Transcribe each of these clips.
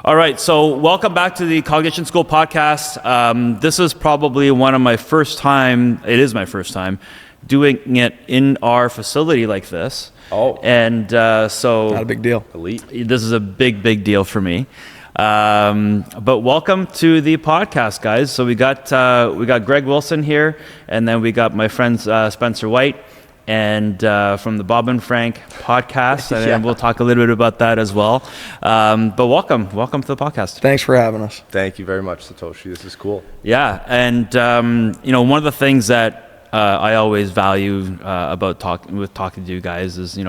All right, so welcome back to the Cognition School Podcast. This is probably my first time doing it in our facility like this. Oh. And so... Not a big deal. Elite. This is a big deal for me. But welcome to the podcast, guys. So we got Greg Wilson here, and then we got my friend Spencer Wight, and from the Bobn'Frank Podcast, and we'll talk a little bit about that as well. But welcome to the podcast. Thanks for having us. Thank you very much, Satoshi. This is cool. Yeah, and one of the things that I always value about talking to you guys is,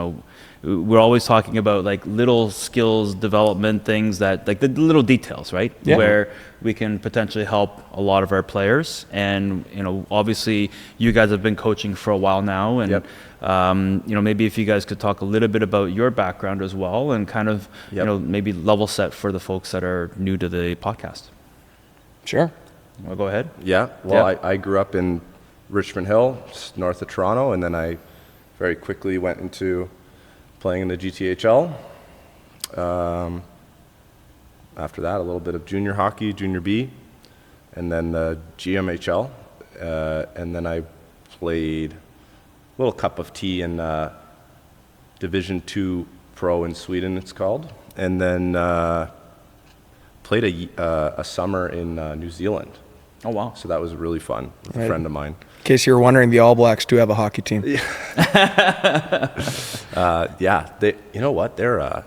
we're always talking about like little skills development things that like the little details, right? Yeah. Where we can potentially help a lot of our players. And, obviously you guys have been coaching for a while now. And, maybe if you guys could talk a little bit about your background as well and kind of, maybe level set for the folks that are new to the podcast. Sure. Well, go ahead. Yeah. Well, I grew up in Richmond Hill, just north of Toronto, and then I very quickly went into playing in the GTHL. After that, a little bit of junior hockey, junior B, and then the GMHL. And then I played a little cup of tea in Division 2 Pro in Sweden, it's called. And then played a summer in New Zealand. Oh, wow. So that was really fun with a friend of mine. In case you were wondering, the All Blacks do have a hockey team. They, you know what? They're, I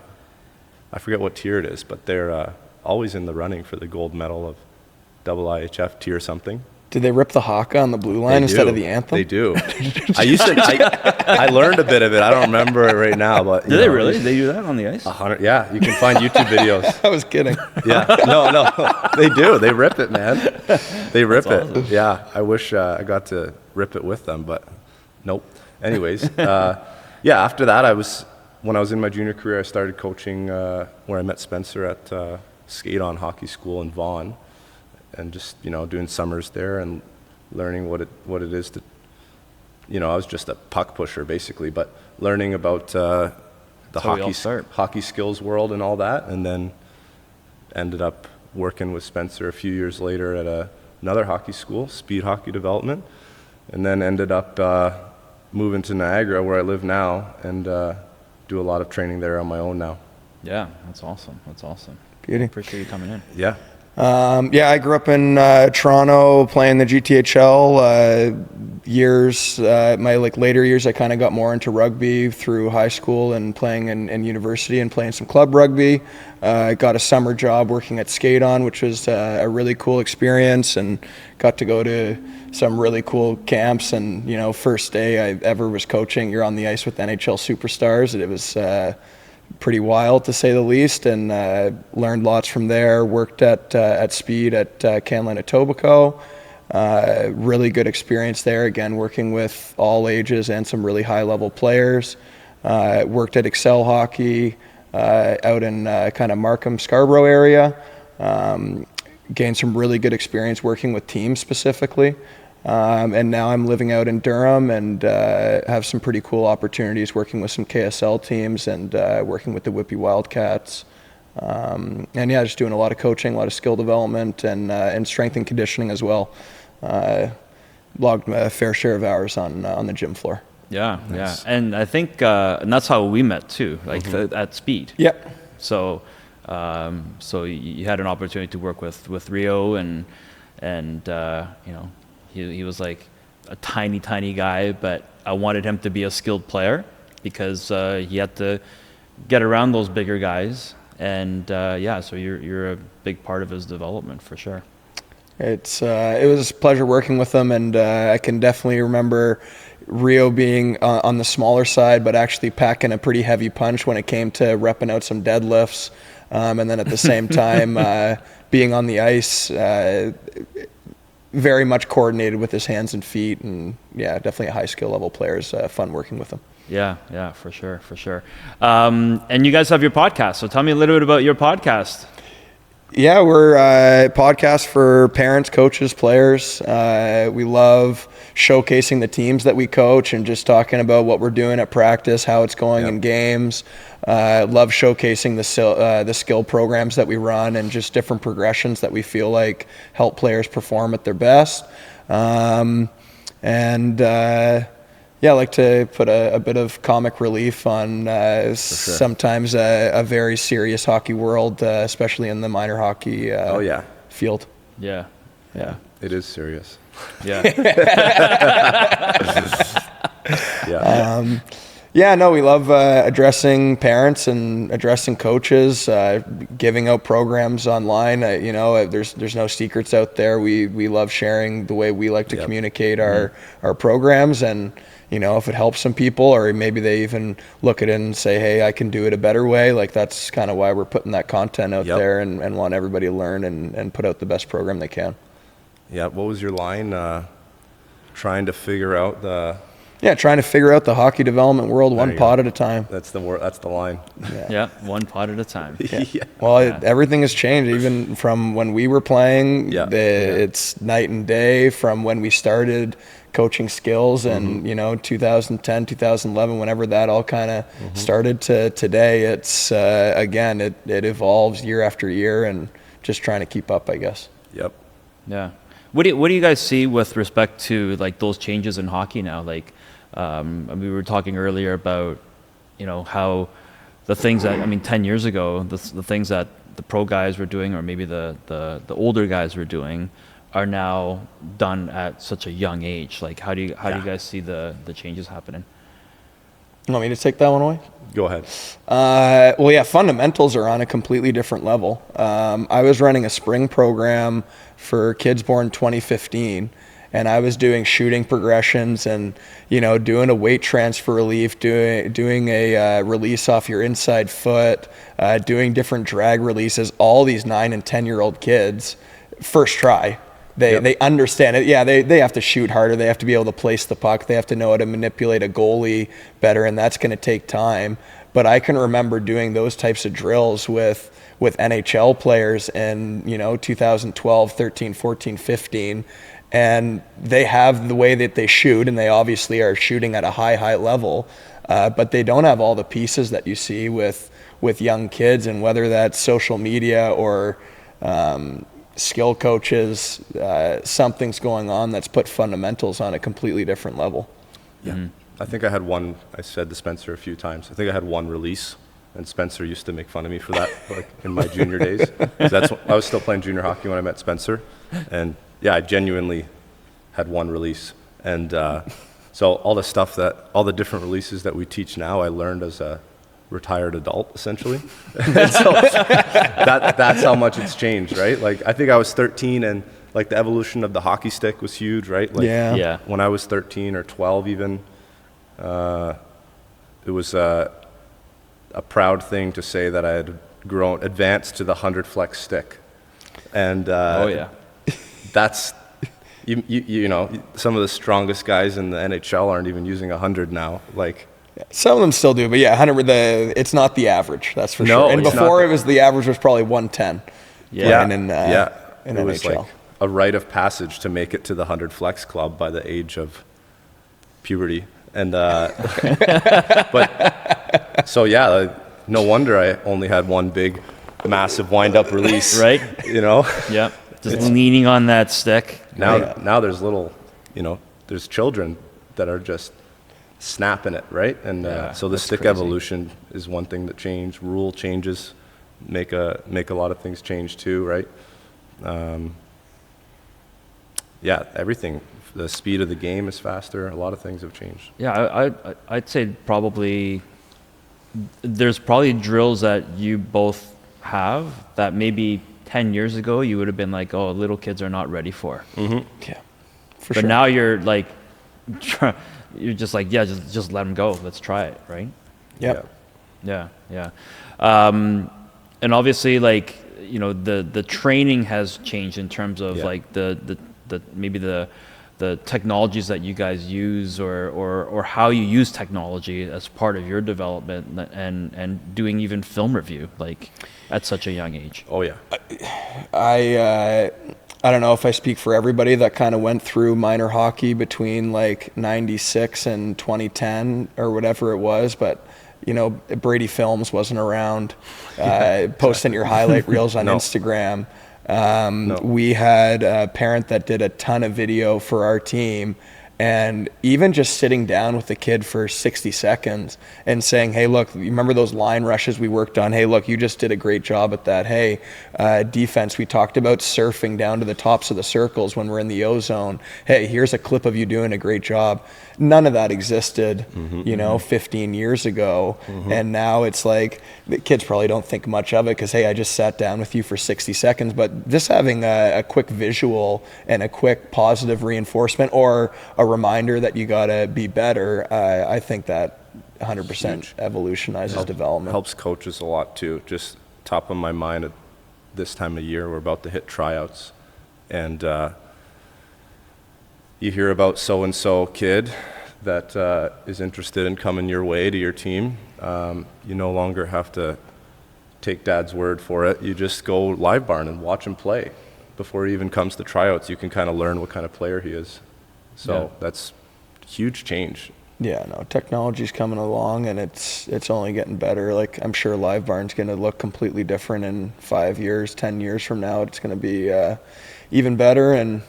forget what tier it is, but they're always in the running for the gold medal of IIHF tier something. Did they rip the haka on the blue line instead of the anthem? They do. I learned a bit of it. I don't remember it right now, but Do they really? They do that on the ice? 100. Yeah, you can find YouTube videos. I was kidding. Yeah, no, they do. They rip it, man. They rip That's it. awesome. Yeah, I wish I got to rip it with them, but nope. Anyways, after that, when I was in my junior career, I started coaching where I met Spencer at skate-on hockey school in Vaughan, and just doing summers there and learning what it is to, I was just a puck pusher basically, but learning about the hockey skills world and all that, and then ended up working with Spencer a few years later at another hockey school, speed hockey development, and then ended up moving to Niagara where I live now and do a lot of training there on my own now. Yeah, that's awesome. Beauty. Appreciate you coming in. Yeah. I grew up in Toronto playing the GTHL years. My later years, I kind of got more into rugby through high school and playing in university and playing some club rugby. I got a summer job working at Skate-On, which was a really cool experience, and got to go to some really cool camps. And first day I ever was coaching, you're on the ice with NHL superstars. It was pretty wild, to say the least, and learned lots from there. Worked at Speed at Canline Etobicoke. Really good experience there, again working with all ages and some really high level players. Worked at Excel Hockey out in kind of Markham, Scarborough area. Gained some really good experience working with teams specifically. And now I'm living out in Durham and have some pretty cool opportunities working with some KSL teams and working with the Whippy Wildcats. Just doing a lot of coaching, a lot of skill development, and strength and conditioning as well. Logged a fair share of hours on the gym floor. Yeah, Nice. yeah. And I think and that's how we met too, at Speed. Yeah. So you had an opportunity to work with Rio and he was like a tiny guy, but I wanted him to be a skilled player because he had to get around those bigger guys. And so you're a big part of his development for sure. It was a pleasure working with him, and I can definitely remember Rio being on the smaller side, but actually packing a pretty heavy punch when it came to repping out some deadlifts, and then at the same time being on the ice. Very much coordinated with his hands and feet, and definitely a high skill level player. It's fun working with him. Yeah, for sure. And you guys have your podcast, so tell me a little bit about your podcast. Yeah, we're a podcast for parents, coaches, players. We love showcasing the teams that we coach and just talking about what we're doing at practice, how it's going in games. Love showcasing the skill programs that we run and just different progressions that we feel like help players perform at their best. Yeah, I like to put a bit of comic relief on sometimes a very serious hockey world, especially in the minor hockey field. Yeah. Yeah. It is serious. Yeah. We love addressing parents and addressing coaches, giving out programs online. There's no secrets out there. We love sharing the way we like to communicate our programs, and if it helps some people, or maybe they even look at it and say, hey, I can do it a better way. Like, that's kind of why we're putting that content out there and want everybody to learn and put out the best program they can. Yeah. What was your line? Trying to figure out the hockey development world one pod at a time. That's the line. Yeah. One pod at a time. Well, everything has changed, even from when we were playing. It's night and day from when we started coaching skills and 2010, 2011, whenever that all kind of started to today. It's again, it evolves year after year, and just trying to keep up, I guess. Yep. Yeah. What do you guys see with respect to like those changes in hockey now? Like, we were talking earlier about, how the things that, 10 years ago, the things that the pro guys were doing, or maybe the older guys were doing, are now done at such a young age. Like, how do you guys see the changes happening? You want me to take that one away? Go ahead. Fundamentals are on a completely different level. I was running a spring program for kids born 2015, and I was doing shooting progressions and, doing a weight transfer relief, doing a release off your inside foot, doing different drag releases, all these 9 and 10-year-old kids, first try. They understand it. Yeah, they have to shoot harder. They have to be able to place the puck. They have to know how to manipulate a goalie better, and that's going to take time. But I can remember doing those types of drills with NHL players in 2012, 13, 14, 15, and they have the way that they shoot, and they obviously are shooting at a high level, but they don't have all the pieces that you see with young kids, and whether that's social media or skill coaches, something's going on that's put fundamentals on a completely different level. Yeah. Mm-hmm. I think I had one, I said to Spencer a few times, I think I had one release, and Spencer used to make fun of me for that like in my junior days. So I was still playing junior hockey when I met Spencer, and I genuinely had one release. And so all the different releases that we teach now, I learned as a retired adult, essentially. So that's how much it's changed, right? Like, I think I was 13, and like the evolution of the hockey stick was huge, right? Like, when I was 13 or 12 even, it was a proud thing to say that I had advanced to the 100 flex stick. And that's, some of the strongest guys in the NHL aren't even using 100 now. Like, some of them still do, but 100. It's not the average. That's for no, sure. And before, it was the average was probly 110. In it was NHL. like a rite of passage to make it to the 100 flex club by the age of puberty. And no wonder I only had one big, massive wind-up release. Right. Yeah. Just leaning on that stick. Now there's little, there's children that are just snapping it, right? And so the stick crazy. Evolution is one thing that changed. Rule changes make a lot of things change too, right? Everything. The speed of the game is faster. A lot of things have changed. Yeah, I'd say there's probably drills that you both have that maybe 10 years ago you would have been like, oh, little kids are not ready for. Mm-hmm. Yeah, for sure. But now you're like, you're just like, just let them go. Let's try it, right? Yep. Yeah. And obviously, like, the training has changed in terms of like the maybe the the technologies that you guys use, or how you use technology as part of your development, and doing even film review like at such a young age? Oh yeah. I don't know if I speak for everybody that kind of went through minor hockey between like 96 and 2010 or whatever it was, but you know, Brady Films wasn't around, posting your highlight reels on No. Instagram. No. We had a parent that did a ton of video for our team, and even just sitting down with the kid for 60 seconds and saying, hey, look, you remember those line rushes we worked on? Hey, look, you just did a great job at that. Hey, defense, we talked about surfing down to the tops of the circles when we're in the O zone. Hey, here's a clip of you doing a great job. None of that existed, 15 years ago. And now it's like the kids probably don't think much of it because, hey, I just sat down with you for 60 seconds. But just having a quick visual and a quick positive reinforcement or a reminder that you got to be better, I think that 100% evolutionizes development. Helps coaches a lot too. Just top of my mind at this time of year, we're about to hit tryouts, and you hear about so-and-so kid that is interested in coming your way to your team. You no longer have to take dad's word for it. You just go live barn and watch him play. Before he even comes to tryouts, you can kind of learn what kind of player he is. So that's huge change. Yeah, no, technology's coming along, and it's only getting better. Like, I'm sure Live Barn's going to look completely different in 5 years, 10 years from now. It's going to be even better, and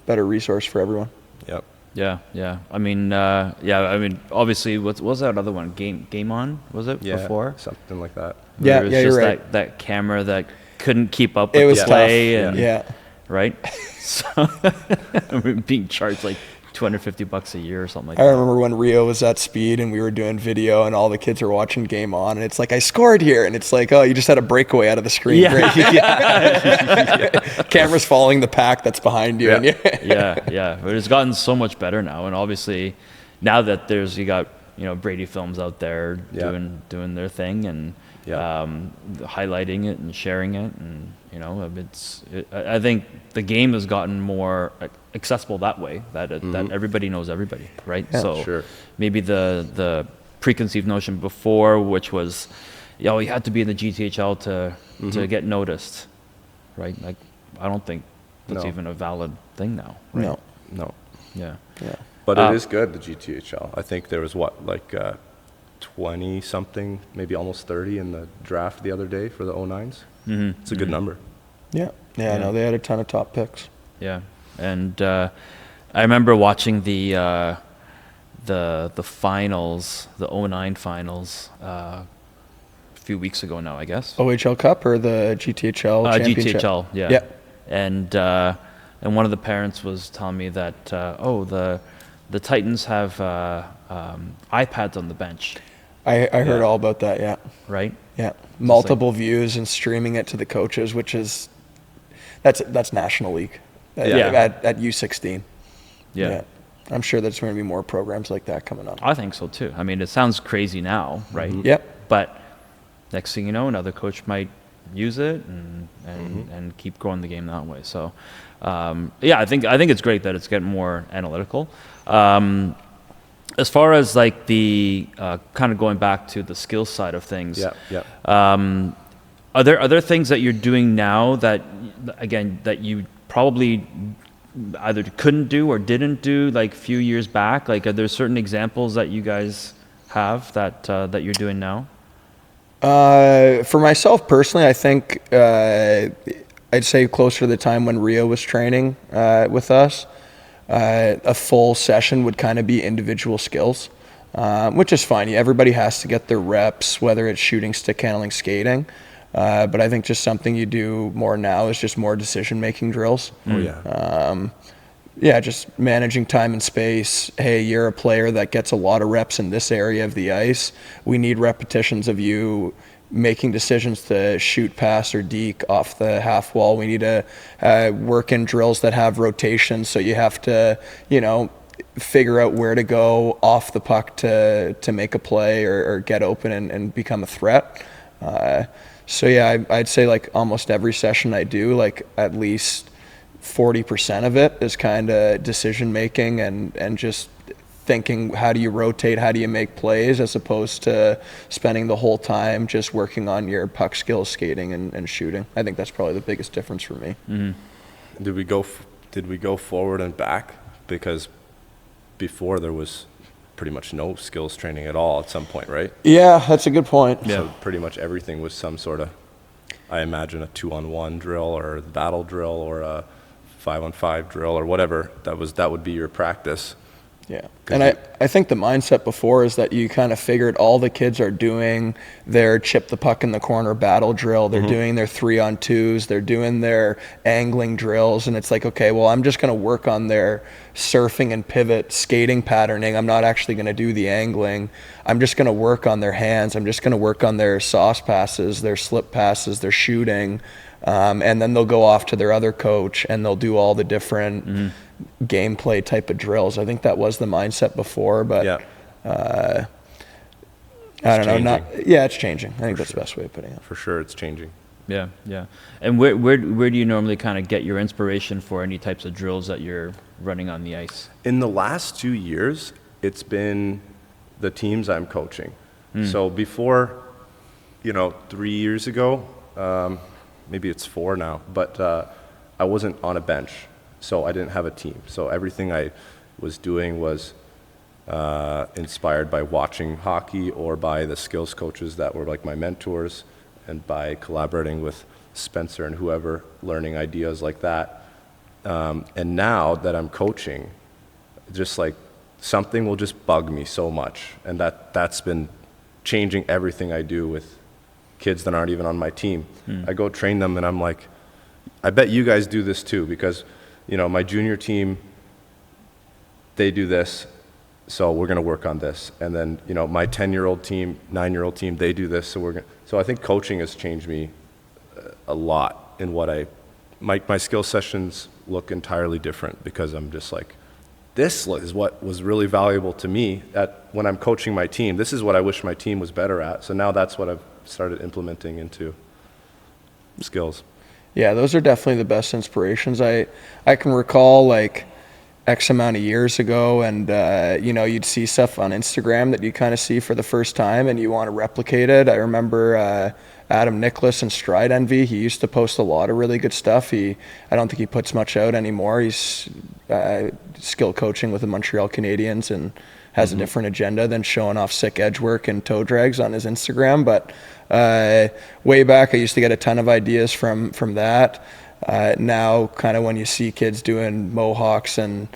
better resource for everyone. Yep. Yeah. I mean, obviously, what was that other one? Game On, was it before? Something like that. Yeah, It was you're just right. that camera that couldn't keep up with It was the tough. play, and Yeah. right. So we're being charged like $250 a year or something like I that. remember when Rio was at speed and we were doing video and all the kids were watching Game On, and it's like, I scored here, and it's like, oh, you just had a breakaway out of the screen. Great. Camera's following the pack that's behind you. Yeah. And Yeah. But it's gotten so much better now, and obviously now that you got Brady Films out there doing their thing, and highlighting it and sharing it, and I think the game has gotten more accessible that way, that everybody knows everybody, right? Yeah, so sure. maybe the preconceived notion before, which was, you had to be in the GTHL to get noticed, right? Like, I don't think that's even a valid thing now, right? No. Yeah. But it is good, the GTHL. I think there was 20 something, maybe almost 30 in the draft the other day for the 09s. It's a good number. Yeah. No, they had a ton of top picks. Yeah, and I remember watching the finals, the 09 finals, a few weeks ago now, I guess. OHL Cup or the GTHL championship? GTHL, yeah. Yeah. And one of the parents was telling me that the Titans have iPads on the bench. I heard all about that. Yeah. Right. Yeah. Multiple views and streaming it to the coaches, which is that's National League at U16. Yeah. I'm sure there's going to be more programs like that coming up. I think so too. I mean, it sounds crazy now, right? Yep. But next thing you know, another coach might use it and keep growing the game that way. So, I think it's great that it's getting more analytical. As far as like the kind of going back to the skills side of things, are there things that you're doing now that you probably either couldn't do or didn't do like a few years back? Like, are there certain examples that you guys have that you're doing now? For myself personally, I think I'd say closer to the time when Rio was training with us. A full session would kind of be individual skills, which is fine. Everybody has to get their reps, whether it's shooting, stick handling, skating. But I think just something you do more now is just more decision-making drills. Just managing time and space. Hey, you're a player that gets a lot of reps in this area of the ice. We need repetitions of you making decisions to shoot, pass, or deke off the half wall. We need to work in drills that have rotation, so you have to, figure out where to go off the puck to make a play or get open and become a threat. I'd say like almost every session I do, like at least 40% of it is kind of decision making and just thinking, how do you rotate, how do you make plays, as opposed to spending the whole time just working on your puck skills, skating and shooting. I think that's probably the biggest difference for me. Mm-hmm. Did we go forward and back? Because before there was pretty much no skills training at all at some point, right? Yeah, that's a good point. Yeah. So pretty much everything was some sort of, I imagine, a 2-on-1 drill or the battle drill or a 5-on-5 drill or whatever. That would be your practice. Yeah, and I think the mindset before is that you kind of figured all the kids are doing their chip the puck in the corner battle drill, they're doing their 3-on-2s, they're doing their angling drills, and it's like, okay, well, I'm just going to work on their surfing and pivot skating patterning. I'm not actually going to do the angling. I'm just going to work on their hands. I'm just going to work on their sauce passes, their slip passes, their shooting, and then they'll go off to their other coach and they'll do all the different gameplay type of drills. I think that was the mindset before, but I don't know. It's changing. I think that's the best way of putting it. For sure, it's changing. Yeah. And where do you normally kind of get your inspiration for any types of drills that you're running on the ice? In the last 2 years, it's been the teams I'm coaching. So before, 3 years ago, maybe it's 4 now, but I wasn't on a bench. So I didn't have a team. So everything I was doing was inspired by watching hockey or by the skills coaches that were like my mentors, and by collaborating with Spencer and whoever, learning ideas like that. And now that I'm coaching, just like something will just bug me so much. And that's been changing everything I do with kids that aren't even on my team. I go train them and I'm like, I bet you guys do this too, because my junior team, they do this, so we're going to work on this. And then, my 10-year-old team, 9-year-old team, they do this, so I think coaching has changed me a lot in what my skill sessions look entirely different, because I'm just like, this is what was really valuable to me when I'm coaching my team. This is what I wish my team was better at. So now that's what I've started implementing into skills. Yeah, those are definitely the best inspirations. I can recall like X amount of years ago, and you'd see stuff on Instagram that you kind of see for the first time and you want to replicate it. I remember Adam Nicholas and Stride Envy. He used to post a lot of really good stuff. I don't think he puts much out anymore. He's skill coaching with the Montreal Canadiens and has a different agenda than showing off sick edge work and toe drags on his Instagram. But way back, I used to get a ton of ideas from that. Now, kind of when you see kids doing mohawks and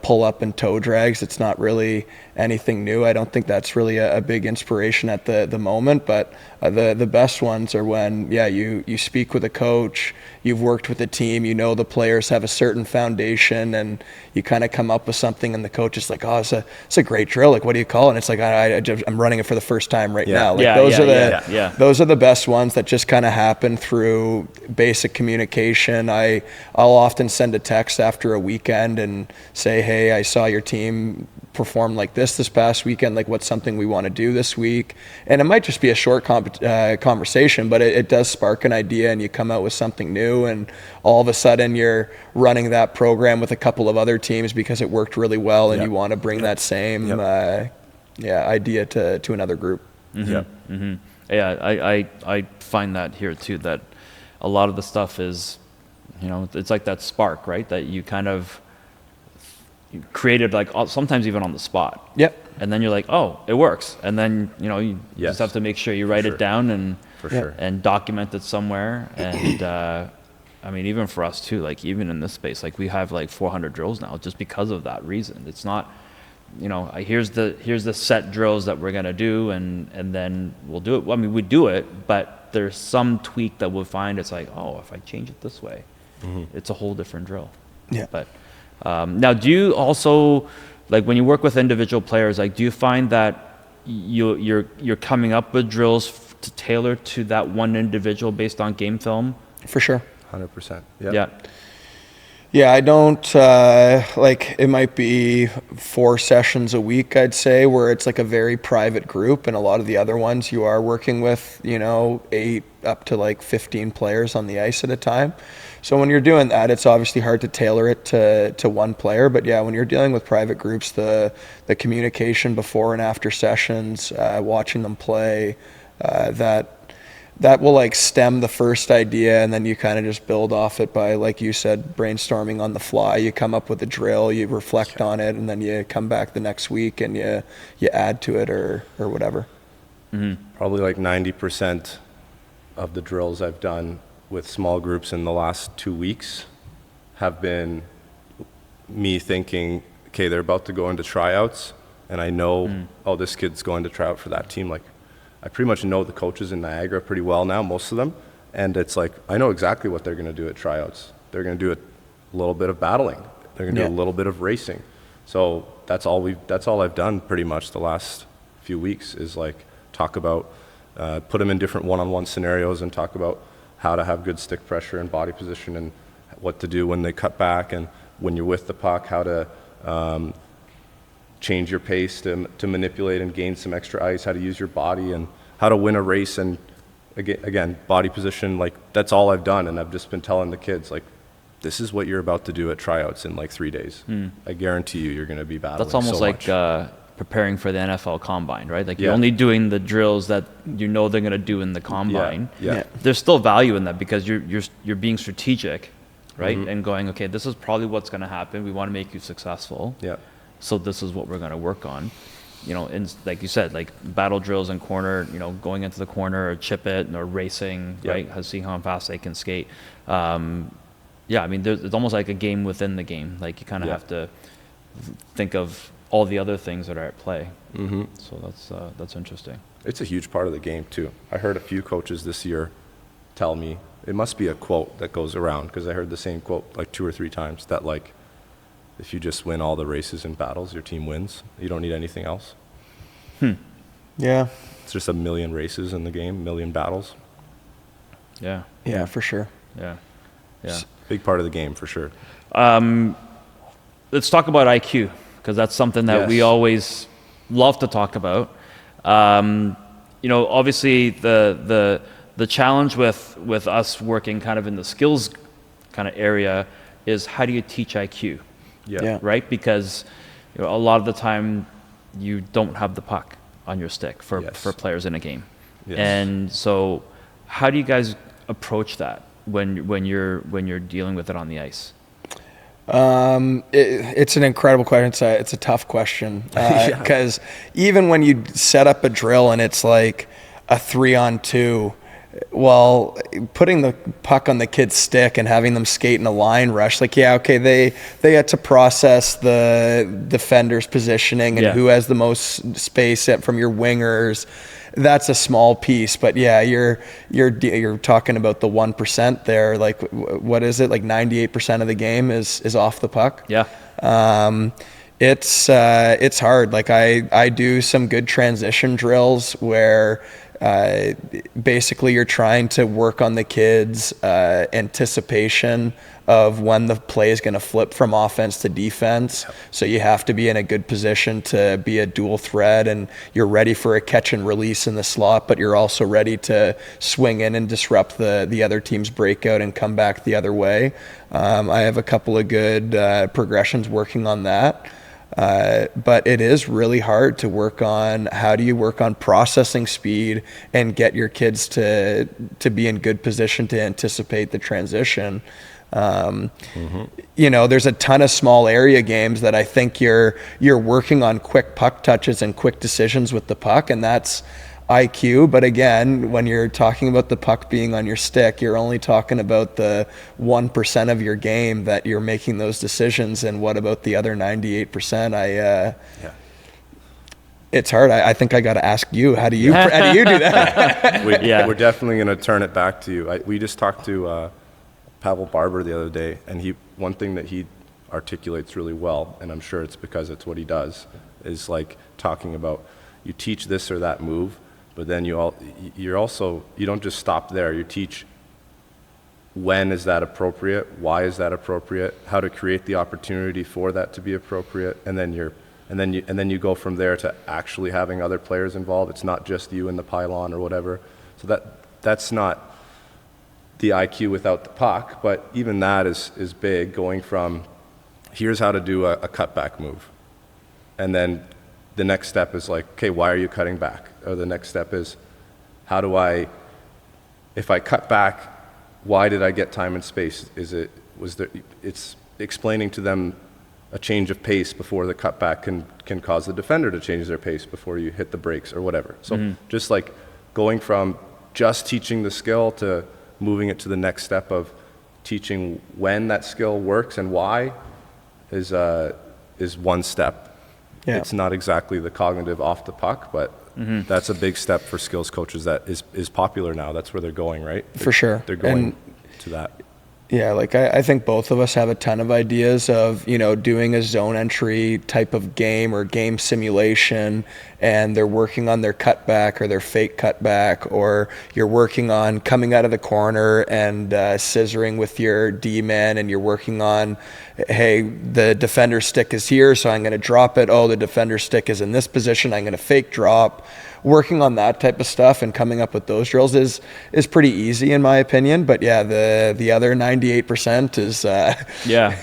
pull up and toe drags, it's not really anything new. I don't think that's really a big inspiration at the moment, but the best ones are when you speak with a coach, you've worked with a team, the players have a certain foundation, and you kind of come up with something and the coach is like, oh, it's a great drill, like what do you call it? And it's like, I'm running it for the first time now. Like those are the best ones that just kind of happen through basic communication. I'll often send a text after a weekend and say, hey, I saw your team perform like this past weekend, like what's something we want to do this week? And it might just be a short conversation, but it does spark an idea and you come out with something new, and all of a sudden you're running that program with a couple of other teams because it worked really well, and you want to bring that same idea to another group. I find that here too, that a lot of the stuff is, it's like that spark, right? That you kind of created, like sometimes even on the spot. Yep. And then you're like, oh, it works. And then, you just have to make sure you write it down and document it somewhere. And even for us too, like even in this space, like we have like 400 drills now just because of that reason. It's not, here's the set drills that we're going to do, and then we'll do it. Well, we do it, but there's some tweak that we'll find. It's like, oh, if I change it this way, it's a whole different drill. Yeah. But now, do you also, like when you work with individual players, like do you find that you're coming up with drills to tailor to that one individual based on game film? For sure. 100%. Yeah. Yeah, I don't, like, it might be 4 sessions a week, I'd say, where it's like a very private group, and a lot of the other ones you are working with, 8 up to like 15 players on the ice at a time. So when you're doing that, it's obviously hard to tailor it to one player, but yeah, when you're dealing with private groups, the communication before and after sessions, watching them play, that will like stem the first idea, and then you kind of just build off it by, like you said, brainstorming on the fly. You come up with a drill, you reflect on it, and then you come back the next week and you add to it or whatever. Mm-hmm. Probably like 90% of the drills I've done with small groups in the last 2 weeks have been me thinking, okay, they're about to go into tryouts, and I know, oh, this kid's going to try out for that team. Like, I pretty much know the coaches in Niagara pretty well now, most of them, and it's like I know exactly what they're going to do at tryouts. They're going to do a little bit of battling. They're going to do a little bit of racing. So that's all I've done pretty much the last few weeks is like talk about, put them in different one-on-one scenarios and talk about how to have good stick pressure and body position and what to do when they cut back and when you're with the puck, how to change your pace to manipulate and gain some extra ice, how to use your body and how to win a race. And again, body position, like that's all I've done. And I've just been telling the kids, like, this is what you're about to do at tryouts in like 3 days. I guarantee you're going to be battling. That's almost so like much. Preparing for the NFL Combine, right? Like you're only doing the drills that they're going to do in the Combine. Yeah. There's still value in that because you're being strategic, right? And going, okay, this is probably what's going to happen. We want to make you successful. Yeah. So this is what we're going to work on. And like you said, like battle drills in corner, going into the corner or chip it or racing, right? Seeing how fast they can skate. I mean, it's almost like a game within the game. Like you kind of have to think of all the other things that are at play. So that's interesting. It's a huge part of the game too. I heard a few coaches this year tell me, it must be a quote that goes around because I heard the same quote like 2 or 3 times that like, if you just win all the races and battles, your team wins. You don't need anything else. Yeah. It's just a million races in the game, a million battles. Yeah. Yeah, for sure. Yeah. It's a big part of the game for sure. Let's talk about IQ because that's something that we always love to talk about. Obviously the challenge with us working kind of in the skills kind of area is how do you teach IQ? Right? Because a lot of the time you don't have the puck on your stick for players in a game. And so how do you guys approach that when you're dealing with it on the ice? It's an incredible question. It's a tough question because even when you set up a drill and it's like a 3-on-2, well, putting the puck on the kid's stick and having them skate in a line rush, like, they had to process the defender's positioning and who has the most space from your wingers. That's a small piece, but you're talking about the 1% there. Like, what is it? Like 98% of the game is off the puck. Yeah. It's hard. Like I do some good transition drills where basically you're trying to work on the kids' anticipation of when the play is going to flip from offense to defense. So you have to be in a good position to be a dual threat, and you're ready for a catch and release in the slot, but you're also ready to swing in and disrupt the other team's breakout and come back the other way. I have a couple of good progressions working on that. But it is really hard to work on how do you work on processing speed and get your kids to be in good position to anticipate the transition. There's a ton of small area games that I think you're working on quick puck touches and quick decisions with the puck, and that's IQ. But again, when you're talking about the puck being on your stick, you're only talking about the 1% of your game that you're making those decisions. And what about the other 98%? It's hard. I think I got to ask you, how do you do that? We're definitely going to turn it back to you. We just talked to Pavel Barber the other day, and one thing that he articulates really well, and I'm sure it's because it's what he does, is like talking about you teach this or that move, but then you don't just stop there. You teach when is that appropriate, why is that appropriate, how to create the opportunity for that to be appropriate, and then you go from there to actually having other players involved. It's not just you in the pylon or whatever. So that's not the IQ without the puck, but even that is big, going from here's how to do a cutback move, and then the next step is like, okay, why are you cutting back? Or the next step is, if I cut back, why did I get time and space? It's explaining to them a change of pace before the cutback can cause the defender to change their pace before you hit the brakes or whatever. So just like going from just teaching the skill to moving it to the next step of teaching when that skill works and why is one step. Yeah. It's not exactly the cognitive off the puck, but that's a big step for skills coaches that is popular now. That's where they're going, right? For sure. They're going to that. Yeah, like I think both of us have a ton of ideas of, doing a zone entry type of game or game simulation, and they're working on their cutback or their fake cutback, or you're working on coming out of the corner and scissoring with your D-man, and you're working on, hey, the defender stick is here, so I'm going to drop it. Oh, the defender stick is in this position. I'm going to fake drop. Working on that type of stuff and coming up with those drills is pretty easy in my opinion. But yeah, the other 98% is yeah.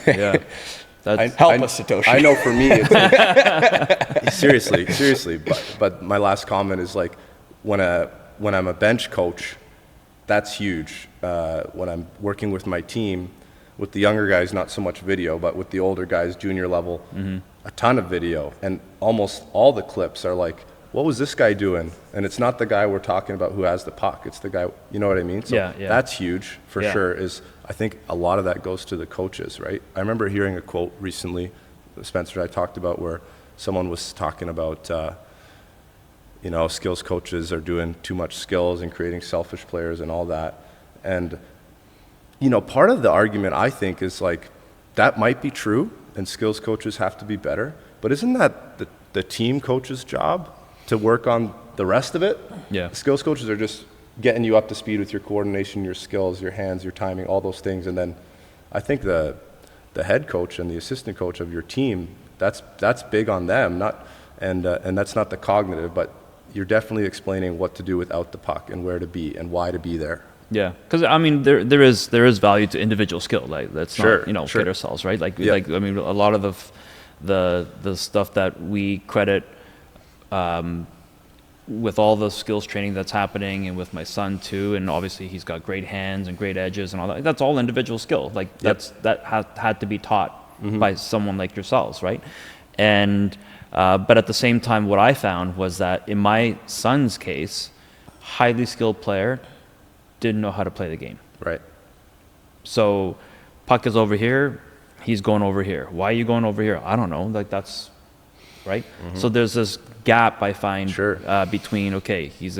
Help us, Satoshi. I know for me, it's seriously. But my last comment is like when I'm a bench coach, that's huge. When I'm working with my team, with the younger guys, not so much video, but with the older guys, junior level, a ton of video, and almost all the clips are like, what was this guy doing? And it's not the guy we're talking about who has the puck. It's the guy, you know what I mean? So that's huge for sure. I think a lot of that goes to the coaches, right? I remember hearing a quote recently, Spencer and I talked about, where someone was talking about, skills coaches are doing too much skills and creating selfish players and all that. And, part of the argument I think is like, that might be true and skills coaches have to be better, but isn't that the team coach's job to work on the rest of it? Yeah. Skills coaches are just getting you up to speed with your coordination, your skills, your hands, your timing, all those things. And then I think the head coach and the assistant coach of your team, that's big on them. And that's not the cognitive, but you're definitely explaining what to do without the puck and where to be and why to be there. Yeah, because I mean there is value to individual skill. Like that's not kid ourselves, right? Like I mean a lot of the stuff that we credit with all the skills training that's happening, and with my son too, and obviously he's got great hands and great edges and all that. That's all individual skill. Like that had to be taught by someone like yourselves, right? And but at the same time, what I found was that in my son's case, highly skilled player didn't know how to play the game. Right. So puck is over here, he's going over here. Why are you going over here? I don't know. Like that's right. So there's this gap I find between, okay, he's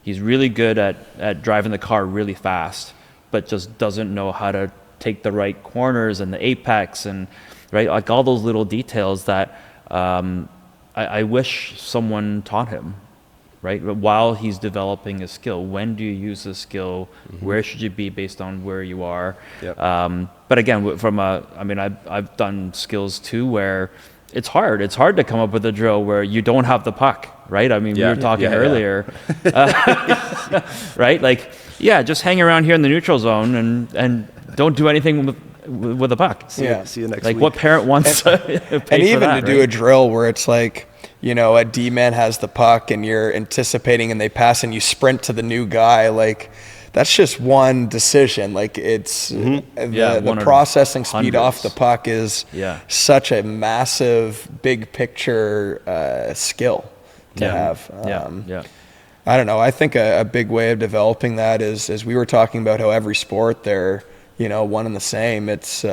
really good at driving the car really fast, but just doesn't know how to take the right corners and the apex and right, like all those little details that I wish someone taught him. Right, while he's developing a skill, when do you use the skill? Where should you be based on where you are? Yep. But again, I've done skills too where it's hard. It's hard to come up with a drill where you don't have the puck, right? I mean, we were talking earlier, right? Like, just hang around here in the neutral zone and don't do anything with the puck. See you next week. What parent wants to pay and even for that, to do a drill where it's like, a D-man has the puck and you're anticipating and they pass and you sprint to the new guy. Like, that's just one decision. Like, it's the processing speed off the puck is such a massive, big picture skill to have. I don't know. I think a big way of developing that is, as we were talking about how every sport they're, one and the same. It's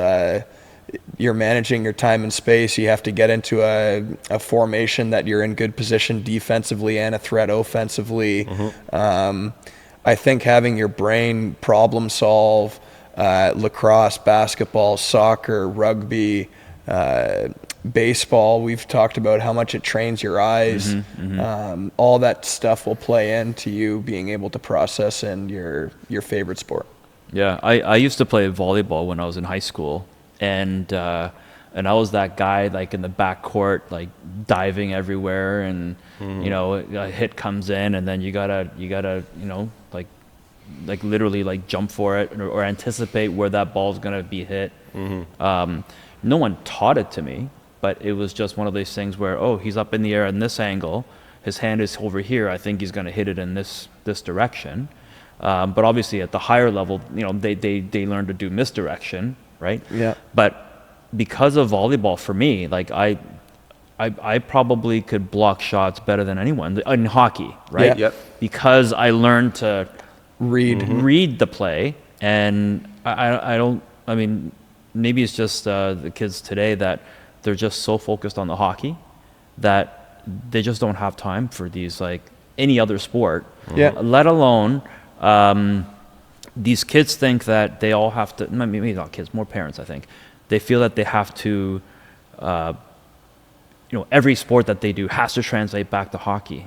you're managing your time and space. You have to get into a formation that you're in good position defensively and a threat offensively. I think having your brain problem solve, lacrosse, basketball, soccer, rugby, baseball, we've talked about how much it trains your eyes. All that stuff will play into you being able to process in your favorite sport. Yeah, I used to play volleyball when I was in high school, and I was that guy like in the back court, like diving everywhere, and you know, a hit comes in, and then you gotta you know, like literally like jump for it or anticipate where that ball's gonna be hit. No one taught it to me, but it was just one of those things where, oh, he's up in the air in this angle, his hand is over here, I think he's gonna hit it in this direction. But obviously at the higher level, you know, they learn to do misdirection, right? Yeah. But because of volleyball, for me, like I probably could block shots better than anyone in hockey, right? Yeah. Yep. Because I learned to read the play, and I mean, maybe it's just the kids today that they're just so focused on the hockey that they just don't have time for these, like any other sport. Yeah. Let alone these kids think that they all have to, maybe not kids, more parents, I think. They feel that they have to, you know, every sport that they do has to translate back to hockey.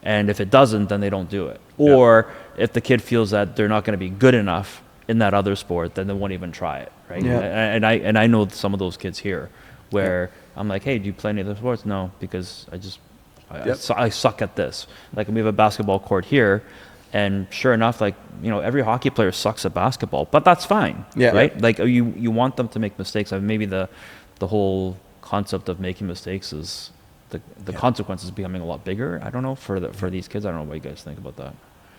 And if it doesn't, then they don't do it. Or if the kid feels that they're not going to be good enough in that other sport, then they won't even try it, right? Yeah. And I know some of those kids here where I'm like, hey, do you play any other sports? No, because I suck at this. Like, we have a basketball court here, and sure enough, like, you know, every hockey player sucks at basketball, but that's fine, right? Like, you want them to make mistakes. I mean, maybe the whole concept of making mistakes is the consequences becoming a lot bigger. I don't know for these kids. I don't know what you guys think about that.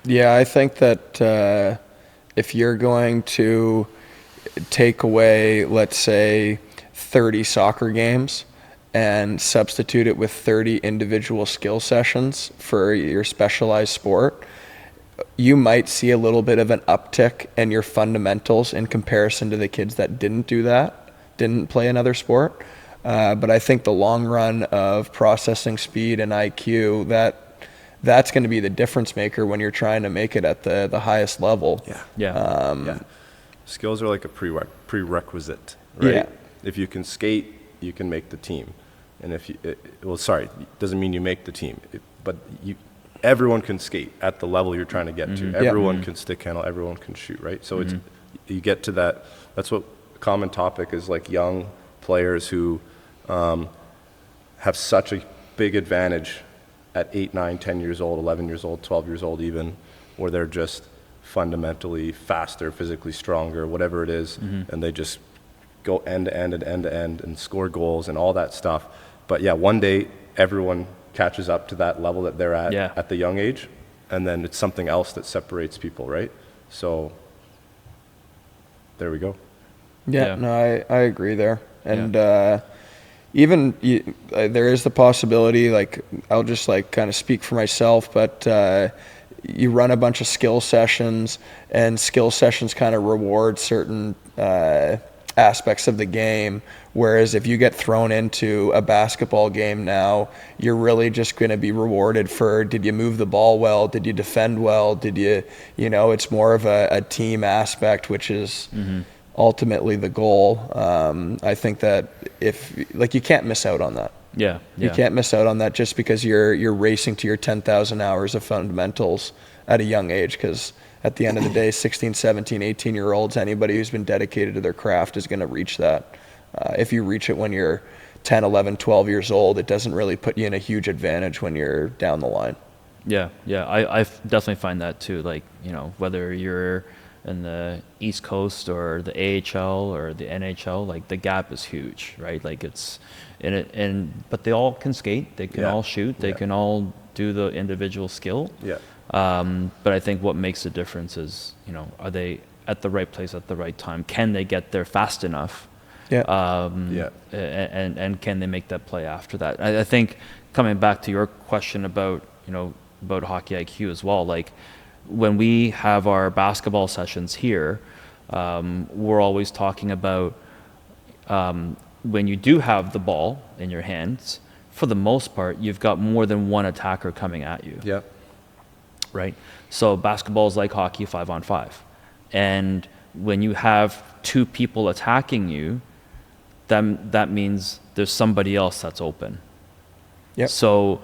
Yeah, I think that if you're going to take away, let's say, 30 soccer games and substitute it with 30 individual skill sessions for your specialized sport, you might see a little bit of an uptick in your fundamentals in comparison to the kids that didn't do that, didn't play another sport. But I think the long run of processing speed and IQ, that's going to be the difference maker when you're trying to make it at the highest level. Skills are like a prerequisite, right? Yeah. If you can skate, you can make the team. And if you, doesn't mean you make the team, but everyone can skate at the level you're trying to get to. Everyone can stick handle, everyone can shoot, right? So it's, you get to that. That's what common topic is, like young players who have such a big advantage at 8, 9, 10 years old, 11 years old, 12 years old even, where they're just fundamentally faster, physically stronger, whatever it is, and they just go end to end and end to end and score goals and all that stuff. But yeah, one day everyone catches up to that level that they're at the young age, and then it's something else that separates people, right? So there we go. No, I agree there. And even there is the possibility, like, I'll just like kind of speak for myself, but you run a bunch of skill sessions, and skill sessions kind of reward certain aspects of the game. Whereas if you get thrown into a basketball game now, you're really just going to be rewarded for, did you move the ball well? Did you defend well? Did you know, it's more of a team aspect, which is ultimately the goal. I think that you can't miss out on that. You can't miss out on that just because you're racing to your 10,000 hours of fundamentals at a young age, because at the end of the day, 16, 17, 18-year-olds, anybody who's been dedicated to their craft is going to reach that. If you reach it when you're 10, 11, 12 years old, it doesn't really put you in a huge advantage when you're down the line. I definitely find that too. Like, you know, whether you're in the East Coast or the AHL or the NHL, like, the gap is huge, right? Like, it's but they all can skate, they can all shoot, they can all do the individual skill. But I think what makes the difference is, you know, are they at the right place at the right time? Can they get there fast enough? And can they make that play after that? I think, coming back to your question about, you know, about hockey IQ as well, like, when we have our basketball sessions here, we're always talking about when you do have the ball in your hands, for the most part, you've got more than one attacker coming at you. Right? So basketball is like hockey 5-on-5. And when you have two people attacking you, that means there's somebody else that's open. So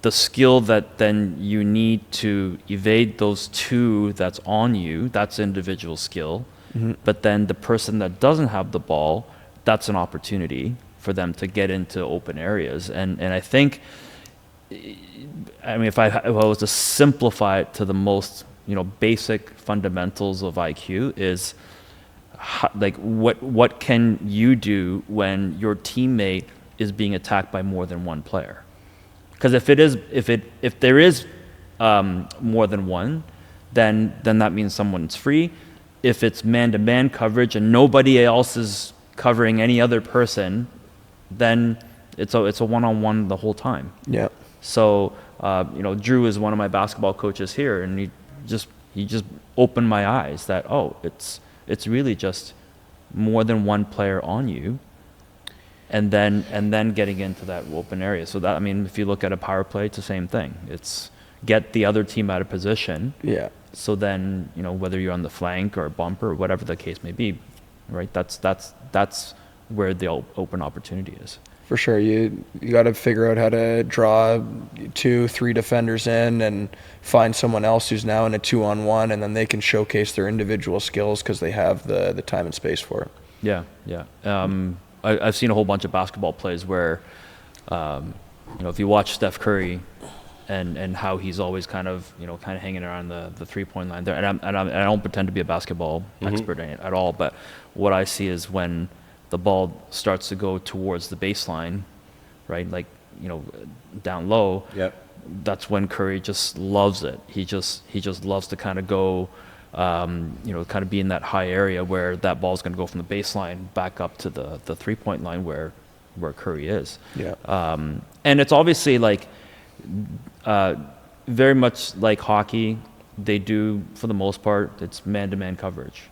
the skill that then you need to evade those two that's on you, that's individual skill. But then the person that doesn't have the ball, that's an opportunity for them to get into open areas. And I think, I mean, if I was to simplify it to the most, basic fundamentals of IQ is like what can you do when your teammate is being attacked by more than one player? Because if there is more than one, then that means someone's free. If it's man-to-man coverage and nobody else is covering any other person, then it's a one-on-one the whole time. Yeah. So Drew is one of my basketball coaches here, and he just opened my eyes that it's really just more than one player on you. And then getting into that open area. So that, I mean, if you look at a power play, it's the same thing. It's get the other team out of position. Yeah. So then, whether you're on the flank or a bumper or whatever the case may be, right? That's where the open opportunity is. For sure. You got to figure out how to draw 2-3 defenders in and find someone else who's now in a 2-on-1, and then they can showcase their individual skills because they have the time and space for it. Yeah. I've seen a whole bunch of basketball plays where, if you watch Steph Curry and how he's always kind of hanging around the 3-point line there, and I don't pretend to be a basketball expert in it at all, but what I see is when the ball starts to go towards the baseline, right, like, down low, that's when Curry just loves it. He just loves to kind of go, kind of be in that high area where that ball's going to go from the baseline back up to the 3-point line where Curry is. Yeah. And it's obviously like very much like hockey. They do, for the most part, it's man-to-man coverage.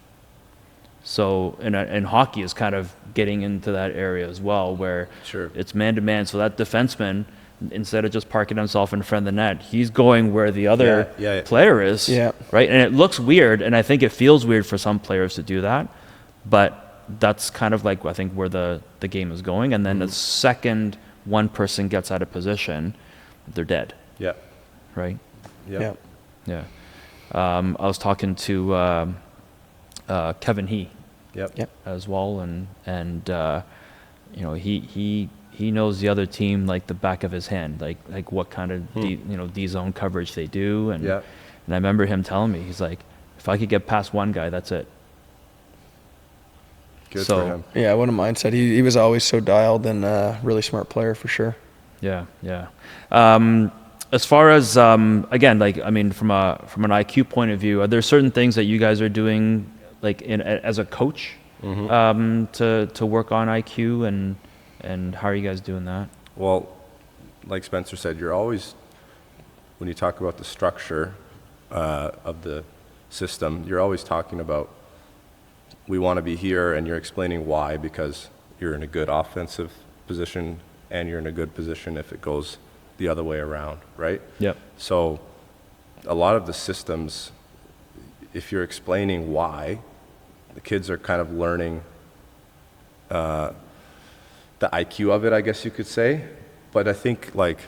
So and hockey is kind of getting into that area as well, where it's man-to-man. So that defenseman, instead of just parking himself in front of the net, he's going where the other player is, right? And it looks weird, and I think it feels weird for some players to do that, but that's kind of like, I think, where the game is going. And then the second one person gets out of position, they're dead. Yeah. Right? Yeah. I was talking to Kevin He as well, and he knows the other team like the back of his hand, like what kind of D zone coverage they do, and I remember him telling me, he's like, if I could get past one guy, that's it. Good for him. Yeah, what a mindset. He was always so dialed, and a really smart player for sure. Yeah. As far as again, like, I mean, from an IQ point of view, are there certain things that you guys are doing, like as a coach, to work on IQ, and how are you guys doing that? Well, like Spencer said, you're always, when you talk about the structure of the system, you're always talking about, we want to be here, and you're explaining why, because you're in a good offensive position and you're in a good position if it goes the other way around, right? Yep. So a lot of the systems, if you're explaining why, the kids are kind of learning the IQ of it, I guess you could say. But I think, like,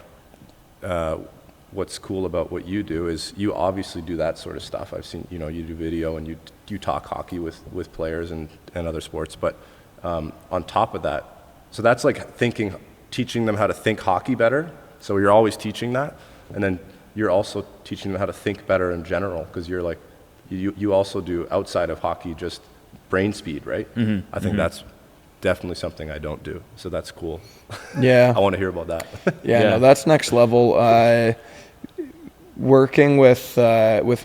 what's cool about what you do is you obviously do that sort of stuff. I've seen, you do video and you talk hockey with players and other sports. But on top of that, so that's like teaching them how to think hockey better. So you're always teaching that. And then you're also teaching them how to think better in general, because you're like, you also do, outside of hockey, just brain speed, right? I think that's definitely something I don't do. So that's cool. Yeah. I want to hear about that. No, that's next level. Working with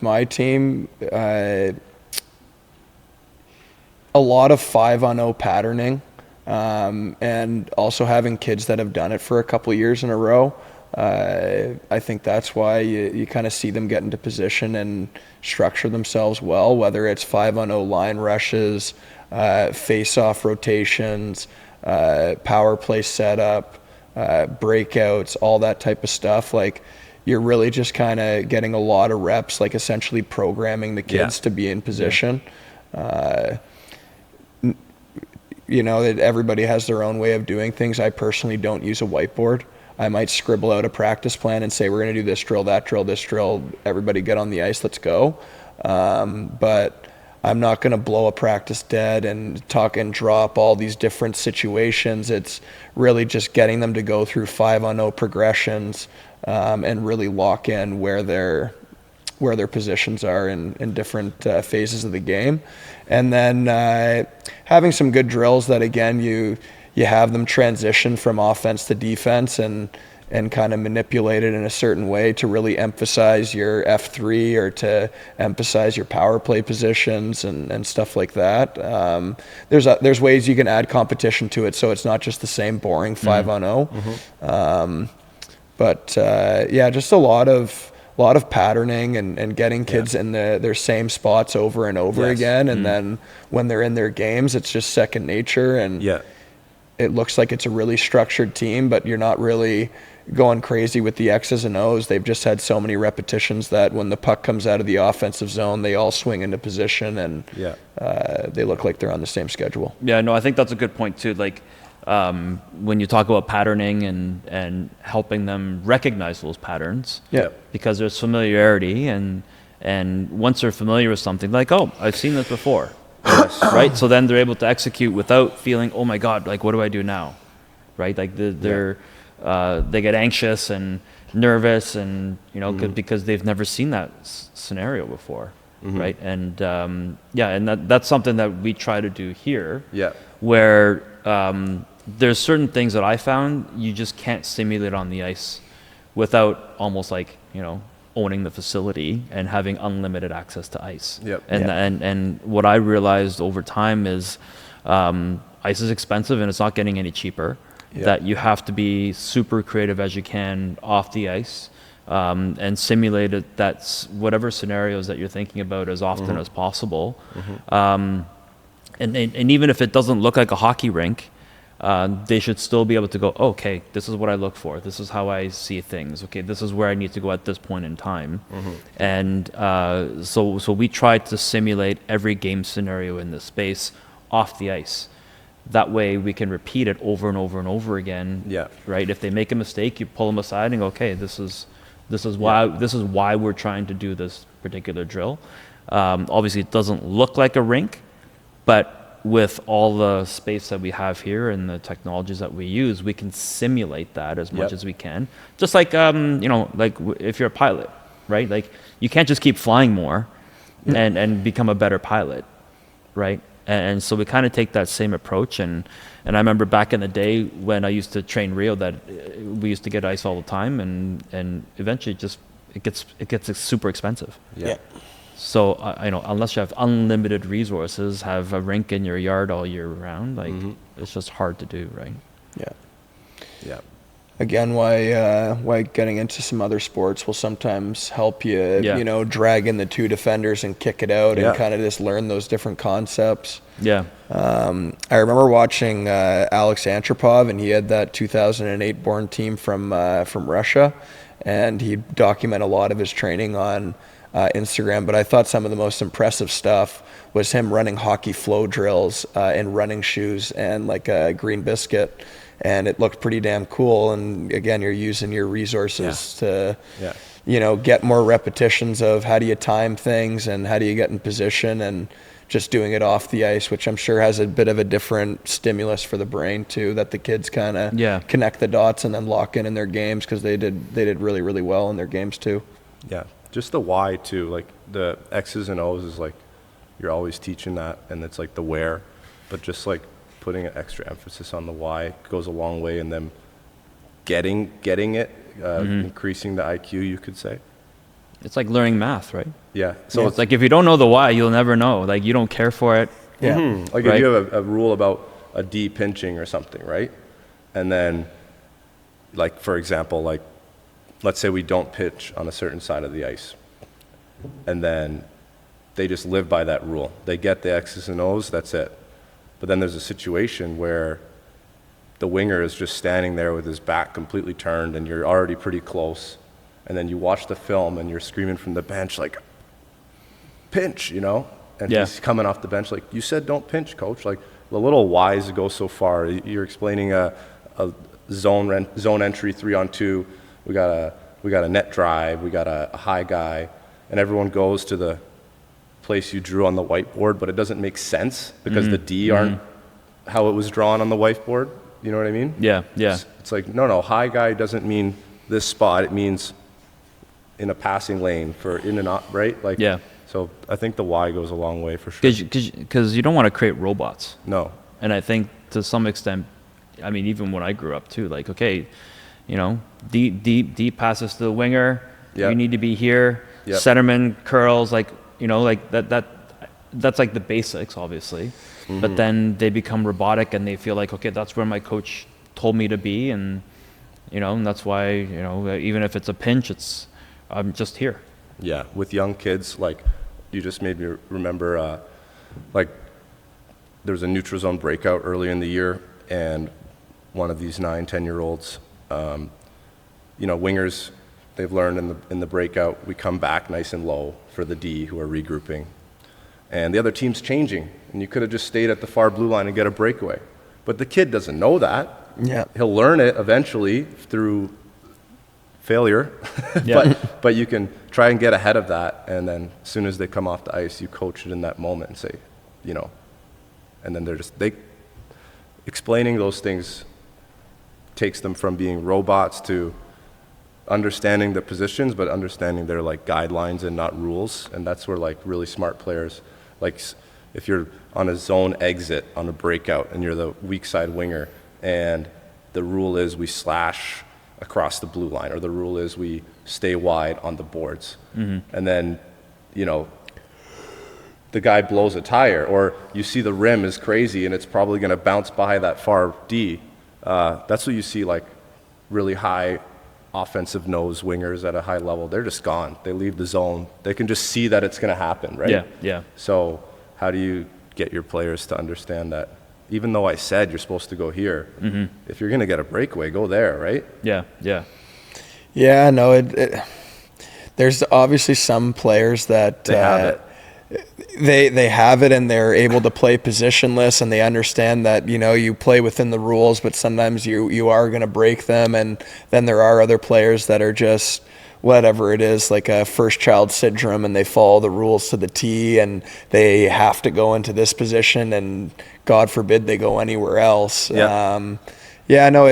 my team, a lot of 5-on-0 patterning, and also having kids that have done it for a couple of years in a row. I think that's why you kind of see them get into position and structure themselves well, whether it's 5-on-0 line rushes, face-off rotations, power play setup, breakouts, all that type of stuff. Like, you're really just kind of getting a lot of reps, like essentially programming the kids to be in position. That everybody has their own way of doing things. I personally don't use a whiteboard. I might scribble out a practice plan and say, we're going to do this drill, that drill, this drill, everybody get on the ice, let's go. But I'm not going to blow a practice dead and talk and drop all these different situations. It's really just getting them to go through 5-on-0 progressions, and really lock in where their positions are in different phases of the game. And then having some good drills that, again, you have them transition from offense to defense and kind of manipulate it in a certain way to really emphasize your F3 or to emphasize your power play positions and stuff like that. There's ways you can add competition to it, so it's not just the same boring 5-on-0. But just a lot of patterning and getting kids in their same spots over and over again. And then when they're in their games, it's just second nature. And it looks like it's a really structured team, but you're not really going crazy with the X's and O's. They've just had so many repetitions that when the puck comes out of the offensive zone, they all swing into position and they look like they're on the same schedule. Yeah, no, I think that's a good point too. Like, when you talk about patterning and helping them recognize those patterns, because there's familiarity, and once they're familiar with something, like, oh, I've seen this before, right? So then they're able to execute without feeling, oh my God, like, what do I do now, right? Like they get anxious and nervous, and because they've never seen that scenario before, right? And and that's something that we try to do here, where there's certain things that I found you just can't simulate on the ice without almost like, owning the facility and having unlimited access to ice. And what I realized over time is ice is expensive and it's not getting any cheaper. That you have to be super creative as you can off the ice, and simulate it, that's whatever scenarios that you're thinking about as often as possible. And even if it doesn't look like a hockey rink, they should still be able to go, okay, this is what I look for. This is how I see things. Okay, this is where I need to go at this point in time. And so we try to simulate every game scenario in this space off the ice. That way we can repeat it over and over and over again. Right? If they make a mistake, you pull them aside and go, okay, this is why we're trying to do this particular drill. Obviously, it doesn't look like a rink, but with all the space that we have here and the technologies that we use, we can simulate that as much as we can. Just like, like if you're a pilot, right? Like you can't just keep flying more and become a better pilot, right? And so we kind of take that same approach. And I remember back in the day when I used to train Rio, that we used to get ice all the time, and eventually it gets super expensive. So unless you have unlimited resources, have a rink in your yard all year round, like it's just hard to do, right? Again, why getting into some other sports will sometimes help you, drag in the two defenders and kick it out and kind of just learn those different concepts. I remember watching Alex Antropov, and he had that 2008 born team from Russia, and he'd document a lot of his training on Instagram, but I thought some of the most impressive stuff was him running hockey flow drills in running shoes and like a green biscuit, and it looked pretty damn cool. And again, you're using your resources to get more repetitions of how do you time things and how do you get in position, and just doing it off the ice, which I'm sure has a bit of a different stimulus for the brain too, that the kids kind of connect the dots and then lock in their games, because they did really, really well in their games too. Just the why too, like the X's and O's is like you're always teaching that, and it's like the where, but just like putting an extra emphasis on the why goes a long way, and then getting it, increasing the IQ, you could say. It's like learning math, right? So it's like if you don't know the why, you'll never know. Like you don't care for it. Like if you have a rule about a D pinching or something, right? And then, like for example, like let's say we don't pitch on a certain side of the ice, and then they just live by that rule. They get the X's and O's, that's it. But then there's a situation where the winger is just standing there with his back completely turned, and you're already pretty close, and then you watch the film and you're screaming from the bench like, pinch, and he's coming off the bench like, you said don't pinch, coach. Like the little whys go so far. You're explaining zone entry 3-on-2. We got a net drive. We got a high guy, and everyone goes to the place you drew on the whiteboard, but it doesn't make sense because the D aren't how it was drawn on the whiteboard. You know what I mean? Yeah. It's like, no, high guy doesn't mean this spot. It means in a passing lane for in and out, right? Like, Yeah. So I think the why goes a long way for sure. Because you don't want to create robots. No. And I think to some extent, I mean, even when I grew up too, like, okay, you know, deep passes to the winger. Yeah. You need to be here. Yep. Centerman curls, like, you know, like that's like the basics, obviously. But then they become robotic and they feel like, okay, that's where my coach told me to be, and you know, and that's why, you know, even if it's a pinch, I'm just here. Yeah, with young kids, like, you just made me remember, like, there was a neutral zone breakout early in the year, and one of these 9-10-year-olds, you know, wingers, they've learned in the breakout, we come back nice and low for the D who are regrouping, and the other team's changing, and you could have just stayed at the far blue line and get a breakaway. But the kid doesn't know that. Yeah. He'll learn it eventually through failure, Yeah. but you can try and get ahead of that, and then as soon as they come off the ice, you coach it in that moment and say, you know, and then explaining those things takes them from being robots to understanding the positions, but understanding their like guidelines and not rules, and that's where like really smart players, like if you're on a zone exit on a breakout and you're the weak side winger, and the rule is we slash across the blue line, or the rule is we stay wide on the boards. And then, you know, the guy blows a tire, or you see the rim is crazy and it's probably going to bounce by that far D. That's what you see, like really high offensive nose wingers at a high level. They're just gone. They leave the zone. They can just see that it's going to happen, right? Yeah. So how do you get your players to understand that even though I said you're supposed to go here, if you're going to get a breakaway, go there, right? Yeah. Yeah, no, there's obviously some players that They have it. They have it and they're able to play positionless, and they understand that, you know, you play within the rules, but sometimes you are going to break them. And then there are other players that are just whatever it is, like a first child syndrome, and they follow the rules to the T, and they have to go into this position, and God forbid they go anywhere else. Yeah. No,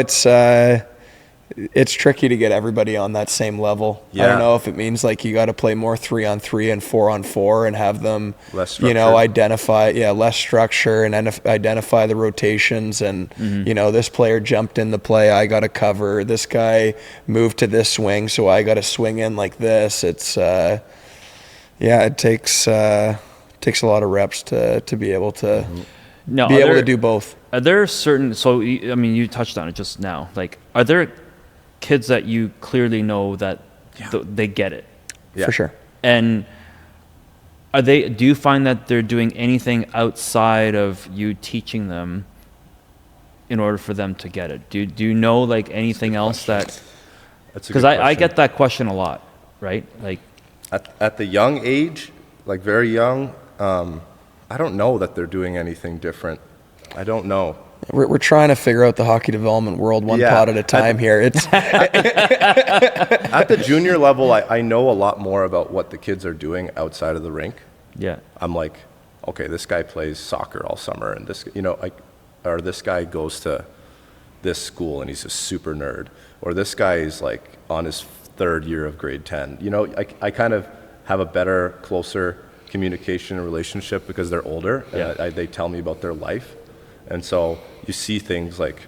it's tricky to get everybody on that same level. I Yeah. don't know if it means like you got to play more 3-on-3 and 4-on-4 and have them, Less you know, structure. identify, less structure, and identify the rotations. And, you know, this player jumped in the play, I got to cover. This guy moved to this swing, so I got to swing in like this. It's, it takes a lot of reps to be able to Now, be able to do both. Are there certain, so, I mean, you touched on it just now, like, are there kids that you clearly know that they get it? Yeah. For sure. And do you find that they're doing anything outside of you teaching them in order for them to get it? Do you know like anything else that, That's a because good I question. get that question a lot, right? Like, At the young age, like very young, I don't know that they're doing anything different. I don't know. We're trying to figure out the hockey development world one Yeah. pot at a time here. It's At the junior level, I know a lot more about what the kids are doing outside of the rink. yeah, I'm like, okay, this guy plays soccer all summer, and this, you know, or this guy goes to this school and he's a super nerd, or this guy is like on his third year of grade 10. You know, I kind of have a better, closer communication and relationship because they're older. Yeah. And they tell me about their life. And so you see things like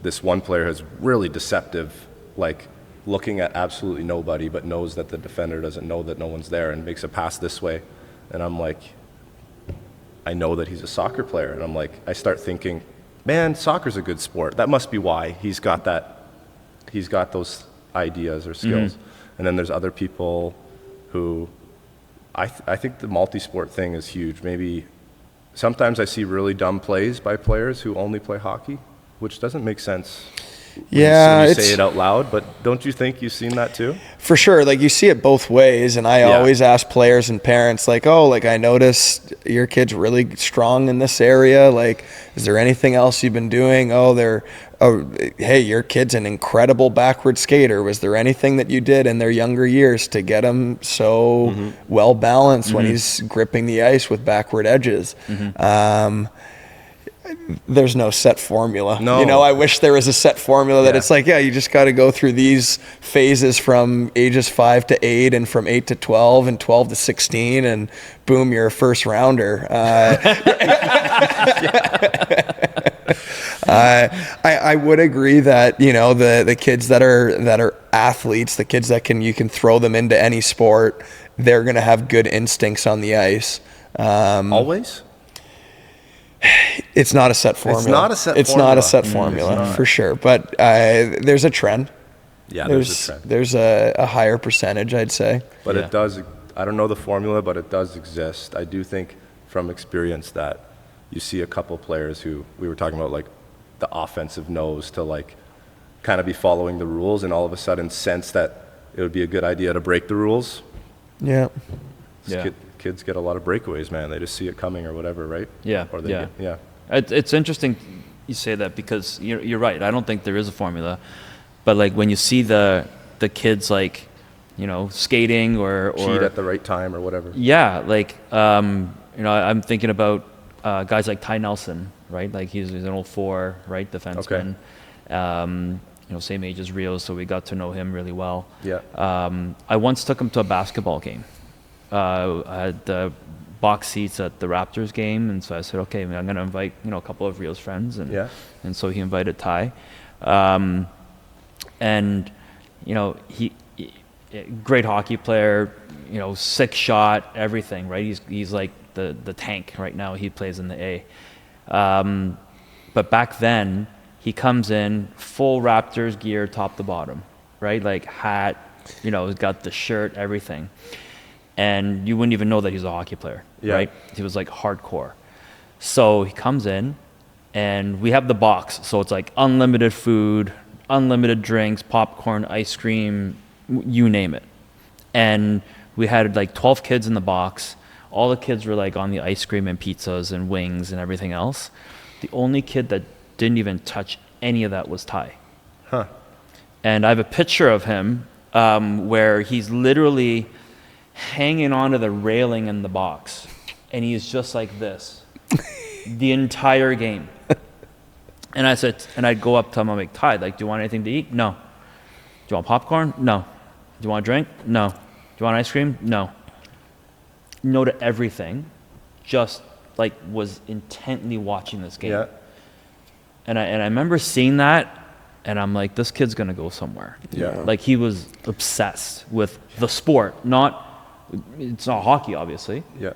this one player has really deceptive, like looking at absolutely nobody, but knows that the defender doesn't know that no one's there and makes a pass this way. And I'm like, I know that he's a soccer player. And I'm like, I start thinking, man, soccer's a good sport. That must be why he's got those ideas or skills. And then there's other people who, I think the multi-sport thing is huge. Maybe sometimes I see really dumb plays by players who only play hockey, which doesn't make sense. Yeah, when you it's say it out loud, but don't you think you've seen that too? for sure. Like you see it both ways, and I always ask players and parents, like, "Oh, like I noticed your kid's really strong in this area. Like, is there anything else you've been doing? Hey, your kid's an incredible backward skater. Was there anything that you did in their younger years to get him so well balanced when he's gripping the ice with backward edges?" There's no set formula. No. You know, I wish there was a set formula that Yeah. it's like, yeah, you just got to go through these phases from ages 5 to 8 and from 8 to 12 and 12 to 16 and boom, you're a first rounder. I would agree that, you know, the kids that are athletes, the kids that you can throw them into any sport, they're going to have good instincts on the ice. Always? It's not a set formula. It's not a set It's formula. not a set formula for sure. But there's a trend. Yeah, there's a trend. There's a higher percentage, I'd say. But Yeah. it does, I don't know the formula, but it does exist. I do think from experience that you see a couple players who, we were talking about like the offensive nose to like kind of be following the rules and all of a sudden sense that it would be a good idea to break the rules. Yeah. Yeah. Kids get a lot of breakaways, man. They just see it coming or whatever, right? Yeah, Or they yeah. yeah. It's interesting you say that because you're right. I don't think there is a formula, but like when you see the kids like, you know, skating or Cheat at the right time or whatever. yeah, like you know, I'm thinking about guys like Ty Nelson, right? Like he's an 04, right, defenseman. You know, same age as Rio, so we got to know him really well. Yeah. I once took him to a basketball game. I had the box seats at the Raptors game, and so I said, okay, I'm going to invite, you know, a couple of Rio's friends, and so he invited Ty, and you know, he great hockey player, you know, sick shot, everything, right? He's like the tank right now. He plays in the A, but back then he comes in full Raptors gear, top to bottom, right? Like hat, you know, he's got the shirt, everything. And you wouldn't even know that he's a hockey player, right? He was like hardcore. So he comes in, and we have the box. So it's like unlimited food, unlimited drinks, popcorn, ice cream, you name it. And we had like 12 kids in the box. All the kids were like on the ice cream and pizzas and wings and everything else. The only kid that didn't even touch any of that was Ty. Huh. And I have a picture of him where he's literally hanging onto the railing in the box, and he's just like this the entire game. And I said, and I'd go up to him, I'm like, Ty, like, do you want anything to eat? No. Do you want popcorn? No. Do you want a drink? No. Do you want ice cream? No. No to everything. Just like was intently watching this game. Yeah. And I remember seeing that, and I'm like, this kid's gonna go somewhere. Yeah. Like he was obsessed with the sport. It's not hockey, obviously. Yeah.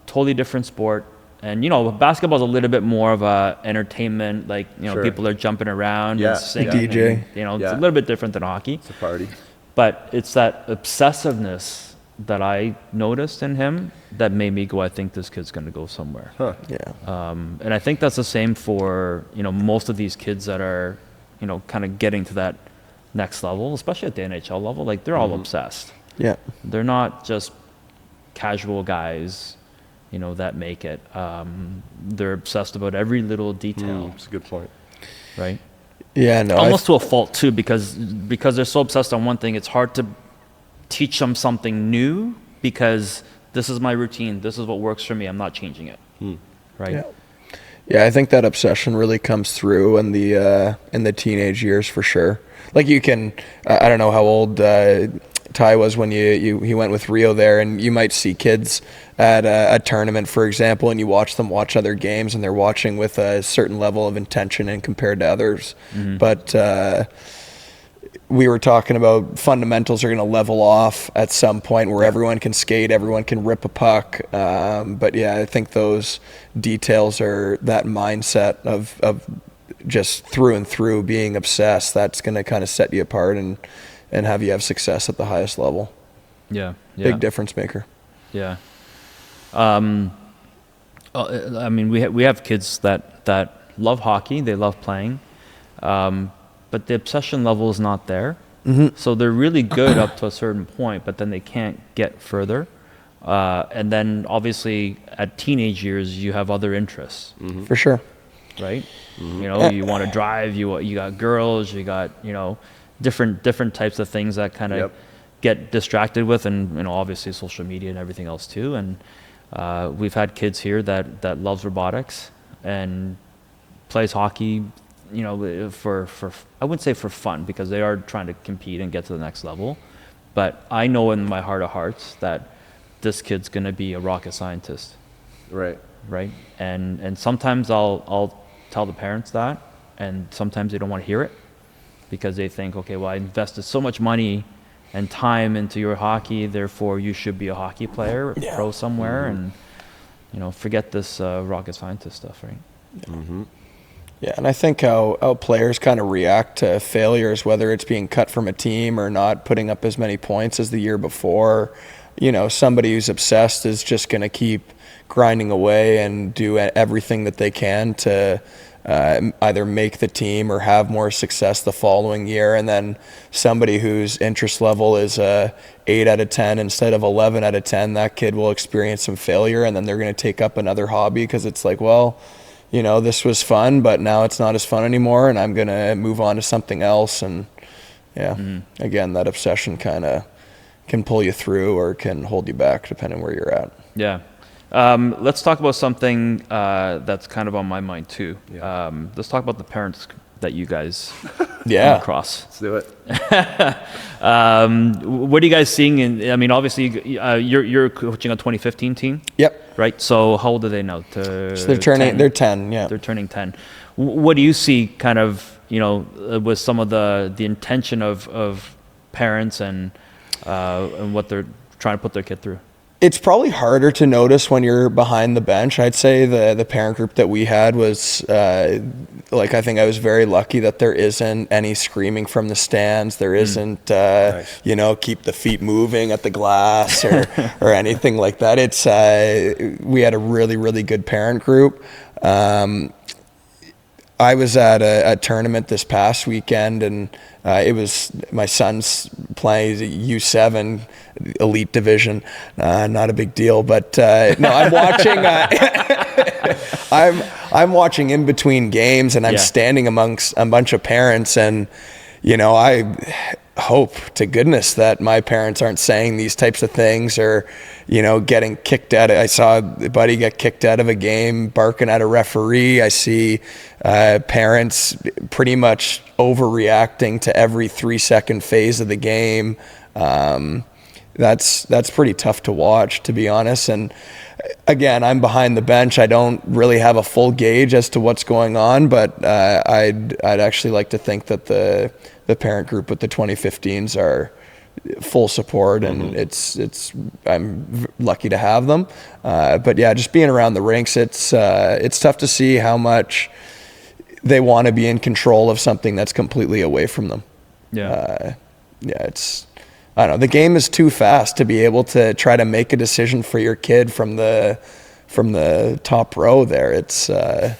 Totally different sport. And you know, basketball's a little bit more of a entertainment. Like, you know, Sure. people are jumping around Yeah. and singing. DJ. And, you know, it's Yeah. a little bit different than hockey. It's a party. But it's that obsessiveness that I noticed in him that made me go, I think this kid's going to go somewhere. Huh. Yeah. And I think that's the same for, you know, most of these kids that are, you know, kind of getting to that next level, especially at the NHL level. Like, they're all obsessed. Yeah. They're not just casual guys, you know, that make it. They're obsessed about every little detail, That's a good point. right? Yeah. No. Almost to a fault too, because they're so obsessed on one thing, it's hard to teach them something new because this is my routine. This is what works for me. I'm not changing it. Right? Yeah. Yeah, I think that obsession really comes through in the teenage years for sure. Like you can, I don't know how old Ty was when he went with Rio there, and you might see kids at a tournament, for example, and you watch them watch other games, and they're watching with a certain level of intention and compared to others. But we were talking about fundamentals are going to level off at some point where everyone can skate, everyone can rip a puck. But yeah, I think those details are that mindset of just through and through being obsessed. That's going to kind of set you apart and have you have success at the highest level. Yeah. Big difference maker. Yeah. I mean, we have kids that love hockey. They love playing. but the obsession level is not there. So they're really good up to a certain point, but then they can't get further. And then obviously at teenage years, you have other interests. For sure. Right? You know, you want to drive, you got girls, you got, you know, different types of things that kind of get distracted with, and, you know, obviously social media and everything else too. And we've had kids here that loves robotics and plays hockey, you know, for I wouldn't say for fun, because they are trying to compete and get to the next level. But I know in my heart of hearts that this kid's going to be a rocket scientist. Right. Right. And sometimes I'll tell the parents that, and sometimes they don't want to hear it, because they think, okay, well, I invested so much money and time into your hockey, therefore you should be a hockey player, pro somewhere, and, you know, forget this rocket scientist stuff, right? Yeah, and I think how players kind of react to failures, whether it's being cut from a team or not putting up as many points as the year before, you know, somebody who's obsessed is just going to keep grinding away and do everything that they can to either make the team or have more success the following year. And then somebody whose interest level is 8 out of 10 instead of 11 out of 10, that kid will experience some failure, and then they're going to take up another hobby because it's like, well, you know, this was fun, but now it's not as fun anymore, and I'm going to move on to something else. And again, that obsession kind of can pull you through or can hold you back depending where you're at. Yeah. Let's talk about something that's kind of on my mind too. Let's talk about the parents that you guys come across. Let's do it. What are you guys seeing? I mean, obviously, you're coaching a 2015 team. Yep. Right. So how old are they now? So they're turning 10? They're 10. Yeah. They're turning 10. What do you see, kind of, you know, with some of the intention of parents and what they're trying to put their kid through? It's probably harder to notice when you're behind the bench. I'd say the parent group that we had was I think I was very lucky that there isn't any screaming from the stands. There isn't, nice. You know, keep the feet moving at the glass or anything like that. It's we had a really, really good parent group. I was at a tournament this past weekend, and it was my son's playing U7 elite division. Not a big deal, but no, I'm watching. I'm watching in between games, and I'm standing amongst a bunch of parents, and you know, I hope to goodness that my parents aren't saying these types of things, or, you know, getting kicked out. I saw a buddy get kicked out of a game barking at a referee. I see parents pretty much overreacting to every 3-second phase of the game. That's pretty tough to watch, to be honest. And again, I'm behind the bench. I don't really have a full gauge as to what's going on, but I'd actually like to think that the parent group with the 2015s are full support, and I'm lucky to have them. But yeah, just being around the rinks, it's tough to see how much they want to be in control of something that's completely away from them. I don't know. The game is too fast to be able to try to make a decision for your kid from the top row there. It's I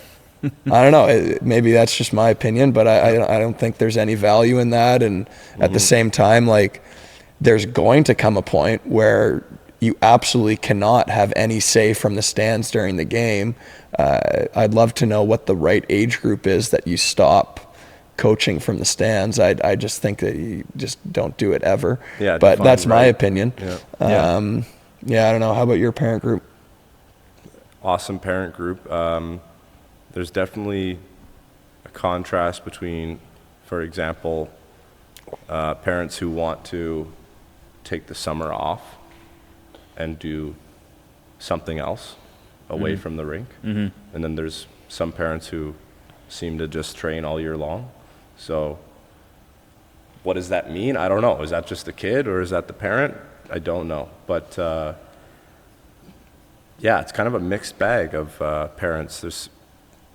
don't know. Maybe that's just my opinion, but I don't think there's any value in that. And at the same time, like, there's going to come a point where you absolutely cannot have any say from the stands during the game. I'd love to know what the right age group is that you stop coaching from the stands. I just think that you just don't do it ever. Yeah, but that's my opinion. I don't know. How about your parent group? Awesome parent group. There's definitely a contrast between, for example, parents who want to take the summer off and do something else away from the rink. And then there's some parents who seem to just train all year long. So what does that mean? I don't know. Is that just the kid, or is that the parent? I don't know. But yeah, it's kind of a mixed bag of parents.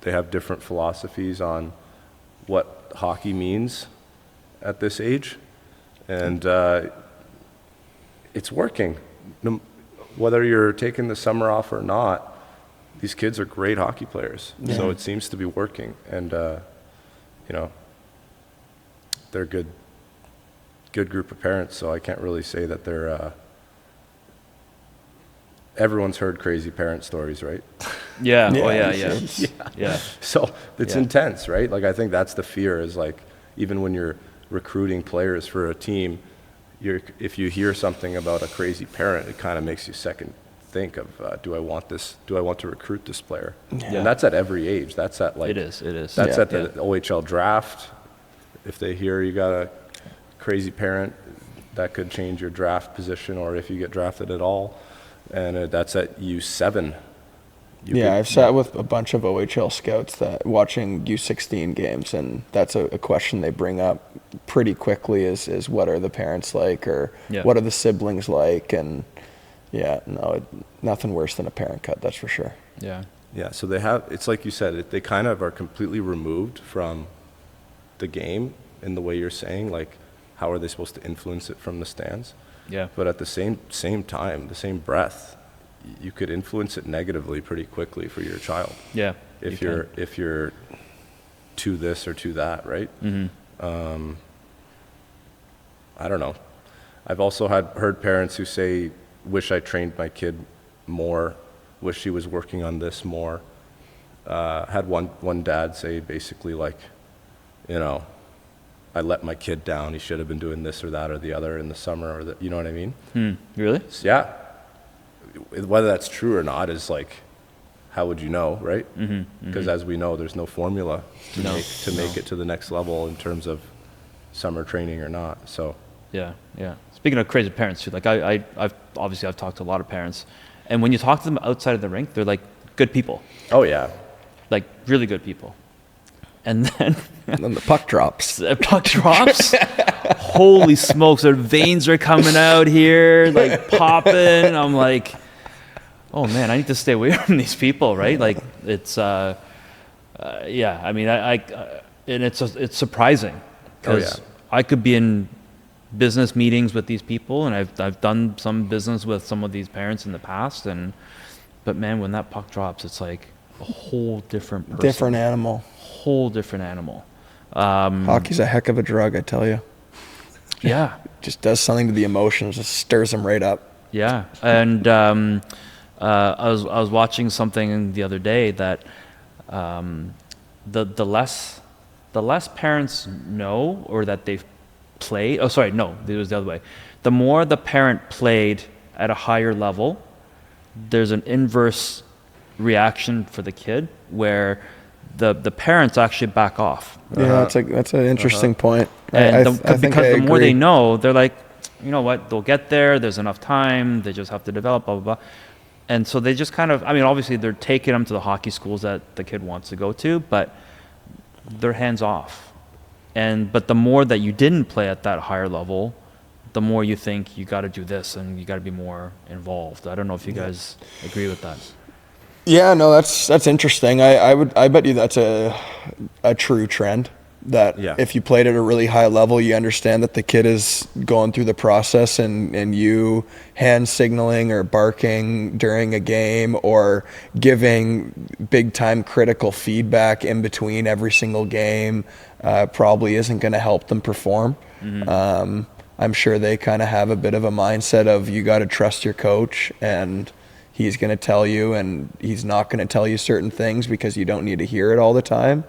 They have different philosophies on what hockey means at this age, and it's working. Whether you're taking the summer off or not, these kids are great hockey players. So it seems to be working, and you know, they're good group of parents, so I can't really say that they're everyone's heard crazy parent stories, right? Yeah. Yeah, Oh yeah. it's- Yeah. Yeah. So it's Yeah. intense, right? Like I think that's the fear is like, even when you're recruiting players for a team, if you hear something about a crazy parent, it kind of makes you second think of, do I want to recruit this player? Yeah. And that's at every age. That's at like, It is. that's Yeah. at the OHL draft. If they hear you got a crazy parent, that could change your draft position, or if you get drafted at all. And that's at U7. Yeah, I've sat with a bunch of OHL scouts that watching U16 games, and that's a question they bring up pretty quickly is what are the parents like, or Yeah. what are the siblings like, and yeah, no, nothing worse than a parent cut, that's for sure. Yeah. Yeah, so they have, it's like you said, they kind of are completely removed from the game in the way you're saying, like how are they supposed to influence it from the stands? Yeah. But at the same time, the same breath, you could influence it negatively pretty quickly for your child. Yeah. If you you're to this or to that, right? Mm-hmm. I don't know. I've also heard parents who say, wish I trained my kid more, wish he was working on this more. Had one dad say basically like, you know, I let my kid down. He should have been doing this or that or the other in the summer, or you know what I mean? Really? So, yeah. Whether that's true or not is like, how would you know, right? Because as we know, there's no formula to make it to the next level in terms of summer training or not. So Yeah. Yeah. Speaking of crazy parents too, like I've talked to a lot of parents, and when you talk to them outside of the rink, they're like good people, oh yeah, like really good people. And then And then the puck drops. the puck drops. Holy smokes, their veins are coming out here, like popping. I'm like, oh man, I need to stay away from these people, right? Like it's, yeah. I mean, and it's surprising because I could be in business meetings with these people, and I've done some business with some of these parents in the past, but man, when that puck drops, it's like a whole different person. Different animal. Whole different animal. Hockey's a heck of a drug, I tell you. Yeah. Just does something to the emotions, just stirs them right up. Yeah, and I was watching something the other day that the less parents know or that they've played. Oh, sorry, no, it was the other way. The more the parent played at a higher level, there's an inverse reaction for the kid where the parents actually back off. Yeah, that's an interesting point. And I think because I the more agree. they know, they're like, you know what, they'll get there, there's enough time, they just have to develop, blah, blah, blah. And so they just kind of, I mean, obviously they're taking them to the hockey schools that the kid wants to go to, but they're hands off. But the more that you didn't play at that higher level, the more you think you got to do this and you got to be more involved. I don't know if you guys agree with that. Yeah, no, that's interesting. I bet you that's a true trend. That if you played at a really high level, you understand that the kid is going through the process, and you hand signaling or barking during a game or giving big time critical feedback in between every single game probably isn't going to help them perform. I'm sure they kind of have a bit of a mindset of you got to trust your coach, and he's going to tell you, and he's not going to tell you certain things because you don't need to hear it all the time.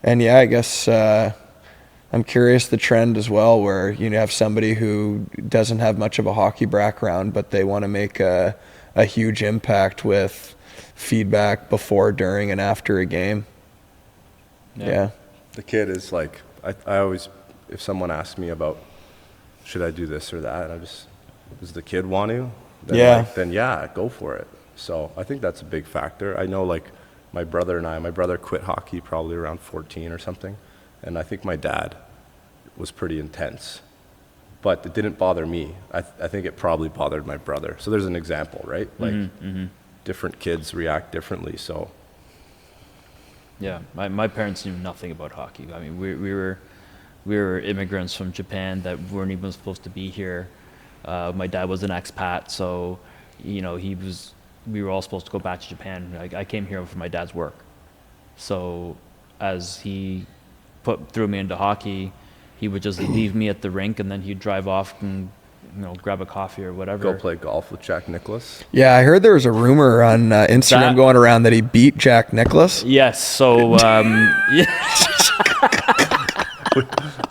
And yeah, I guess I'm curious the trend as well, where you have somebody who doesn't have much of a hockey background, but they want to make a huge impact with feedback before, during, and after a game. Yeah. The kid is like, I always, if someone asks me about, should I do this or that, does the kid want to? Then yeah, go for it. So I think that's a big factor. I know like my brother quit hockey probably around 14 or something. And I think my dad was pretty intense, but it didn't bother me. I think it probably bothered my brother. So there's an example, right? Like different kids react differently. So yeah, my parents knew nothing about hockey. I mean, we were immigrants from Japan that weren't even supposed to be here. My dad was an expat, so you know we were all supposed to go back to Japan. I came here for my dad's work. So as he threw me into hockey, he would just leave me at the rink, and then he'd drive off and grab a coffee or whatever. Go play golf with Jack Nicklaus. Yeah, I heard there was a rumor on Instagram going around that he beat Jack Nicklaus. Yes. So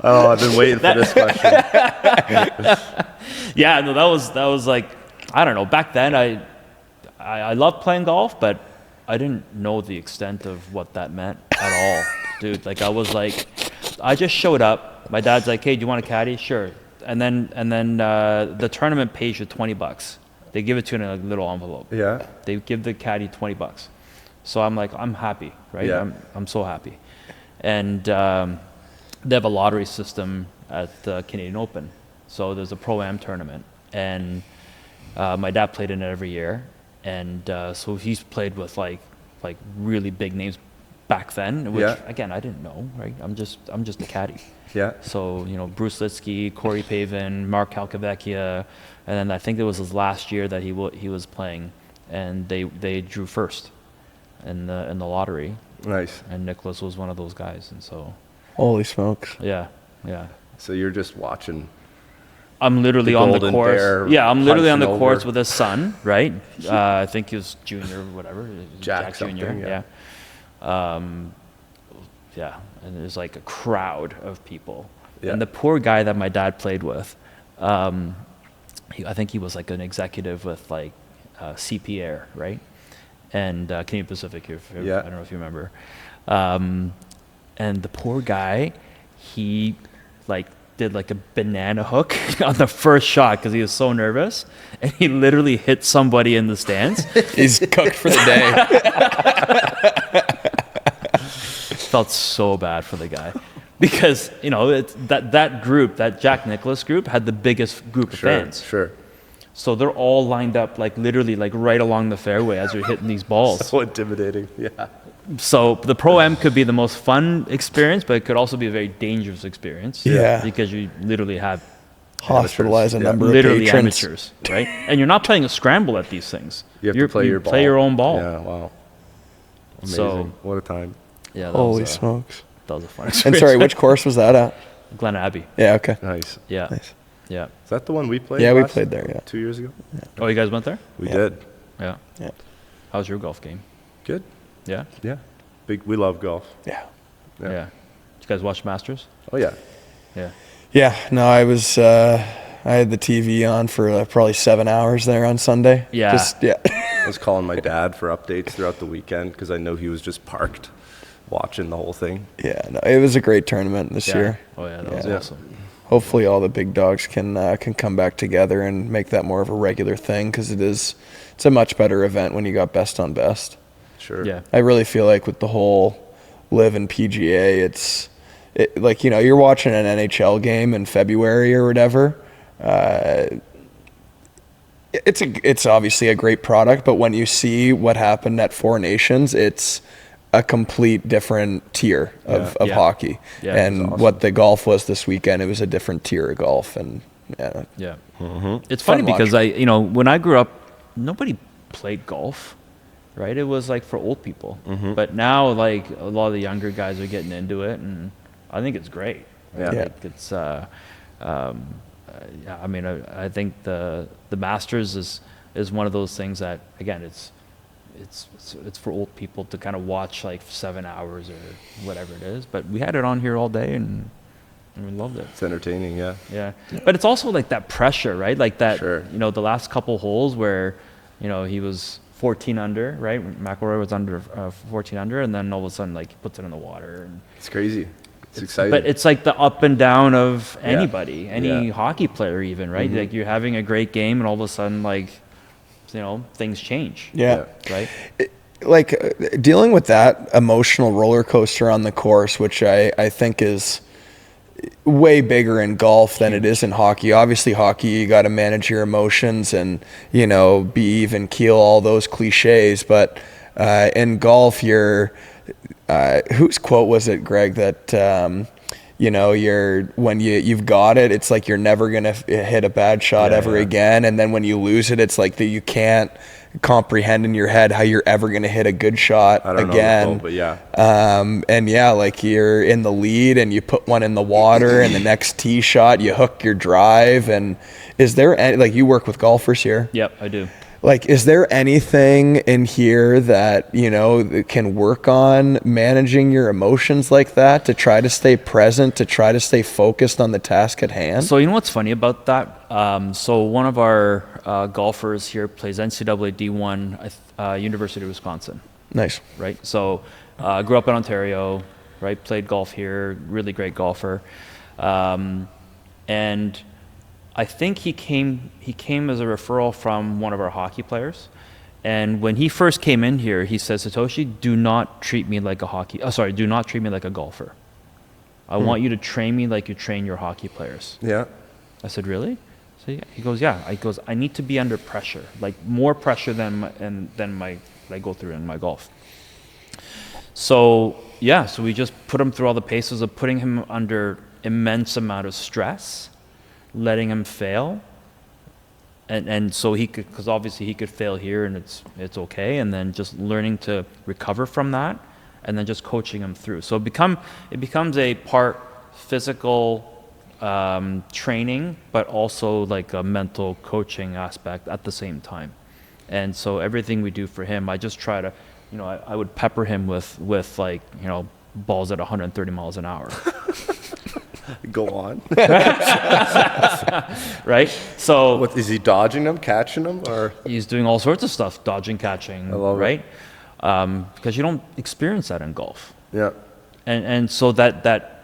Oh, I've been waiting for this question. yeah, no, that was like, I don't know. Back then, I loved playing golf, but I didn't know the extent of what that meant at all, dude. Like, I just showed up. My dad's like, "Hey, do you want a caddy?" Sure. And then the tournament pays you $20. They give it to you in a little envelope. Yeah. They give the caddy $20. So I'm like, I'm happy, right? Yeah. I'm so happy. And they have a lottery system at the Canadian Open. So there's a Pro-Am tournament, and my dad played in it every year. And so he's played with like really big names back then, which again, I didn't know, right? I'm just a caddy. Yeah. So, Bruce Litsky, Corey Pavin, Mark Calcavecchia, and then I think it was his last year that he was playing, and they drew first in the lottery. Nice. And Nicholas was one of those guys, and so. Holy smokes. Yeah. So you're just watching. I'm literally on the course. I'm literally on the punching course over. with his son, right? I think he was junior or whatever. Jack Junior. yeah. And there's like a crowd of people. Yeah. And the poor guy that my dad played with, I think he was like an executive with like CP Air, right? And Canadian Pacific, I don't know if you remember. And the poor guy, he like did like a banana hook on the first shot because he was so nervous, and he literally hit somebody in the stands. He's cooked for the day. Felt so bad for the guy because it's that group, that Jack Nicklaus group, had the biggest group of fans. Sure. So they're all lined up like literally like right along the fairway as you're hitting these balls. So intimidating. Yeah. So the Pro-Am could be the most fun experience, but it could also be a very dangerous experience. Yeah. Because you literally have hospitalize a number of literally patrons. amateurs, right? And you're not playing a scramble at these things. You have to play your ball. Play your own ball. Yeah. Wow. Amazing. So what a time. yeah. Holy smokes. That was a fun And experience. sorry, which course was that at? Glen Abbey. Yeah, okay. Nice. Yeah. Nice. Yeah. Is that the one we played? Yeah, we played there, yeah. 2 years ago. Oh, you guys went there? We Yeah. did. Yeah. Yeah. How was your golf game? Good. Yeah. Yeah. We love golf. Yeah. Yeah. Did you guys watch Masters? Oh yeah. Yeah. Yeah, no, I was, I had the TV on for probably 7 hours there on Sunday. Yeah. I was calling my dad for updates throughout the weekend because I know he was just parked watching the whole thing. Yeah, no, it was a great tournament this year. Oh yeah, that was Yeah. awesome. Hopefully all the big dogs can come back together and make that more of a regular thing because it's a much better event when you got best on best. Sure. Yeah. I really feel like with the whole Live and PGA, it's like, you're watching an NHL game in February or whatever. It's obviously a great product, but when you see what happened at Four Nations, it's a complete different tier of Yeah. hockey. Yeah, and awesome. what the golf was this weekend, it was a different tier of golf. And Yeah. Mm-hmm. It's funny Fun because when I grew up, nobody played golf, right? It was like for old people. Mm-hmm. But now, like, a lot of the younger guys are getting into it, and I think it's great. Yeah. Yeah. Like, it's, I mean, I think the Masters is one of those things that, again, it's for old people to kind of watch like 7 hours or whatever it is. But we had it on here all day, and we loved it. It's entertaining. Yeah. Yeah, but it's also like that pressure, right? Like that, Sure. The last couple holes where, he was 14 under, right? McIlroy was under 14 under, and then all of a sudden, like, he puts it in the water. And It's crazy. It's exciting. but it's like the up and down of Yeah. anybody, any Yeah. hockey player even, right? Mhm. Like, you're having a great game, and all of a sudden, like, things change. yeah. Right? Like dealing with that emotional roller coaster on the course, which I think is way bigger in golf than it is in hockey. Obviously, hockey, you got to manage your emotions and, be even keel, all those cliches. But in golf, whose quote was it, Greg, that, when you've got it, it's like you're never going to hit a bad shot ever again. And then when you lose it, it's like that you can't comprehend in your head how you're ever going to hit a good shot I don't again. know, but yeah. And yeah, like you're in the lead and you put one in the water and the next tee shot, you hook your drive. And is there any, like, you work with golfers here? Yep, I do. Like, is there anything in here that, you know, that can work on managing your emotions like that, to try to stay present, to try to stay focused on the task at hand? So you know what's funny about that? So one of our golfers here plays NCAA D1, University of Wisconsin. Nice. Right? So grew up in Ontario, right? Played golf here, really great golfer. And I think he came as a referral from one of our hockey players. And when he first came in here, he said, Satoshi, do not treat me like do not treat me like a golfer. I want you to train me like you train your hockey players. Yeah. I said, really? So yeah. He goes, yeah. He goes, I need to be under pressure, like more pressure than I go through in my golf. So yeah, so we just put him through all the paces of putting him under immense amount of stress, letting him fail, and so he could, because obviously he could fail here and it's okay, and then just learning to recover from that, and then just coaching him through. So it becomes a part physical training, but also like a mental coaching aspect at the same time. And so everything we do for him, I just try to, you know, I would pepper him with like, you know, balls at 130 miles an hour. Go on. Right? So What, is he dodging them, catching them, or? he's doing all sorts of stuff, dodging, catching, I love it. right? Because you don't experience that in golf. Yeah. And so that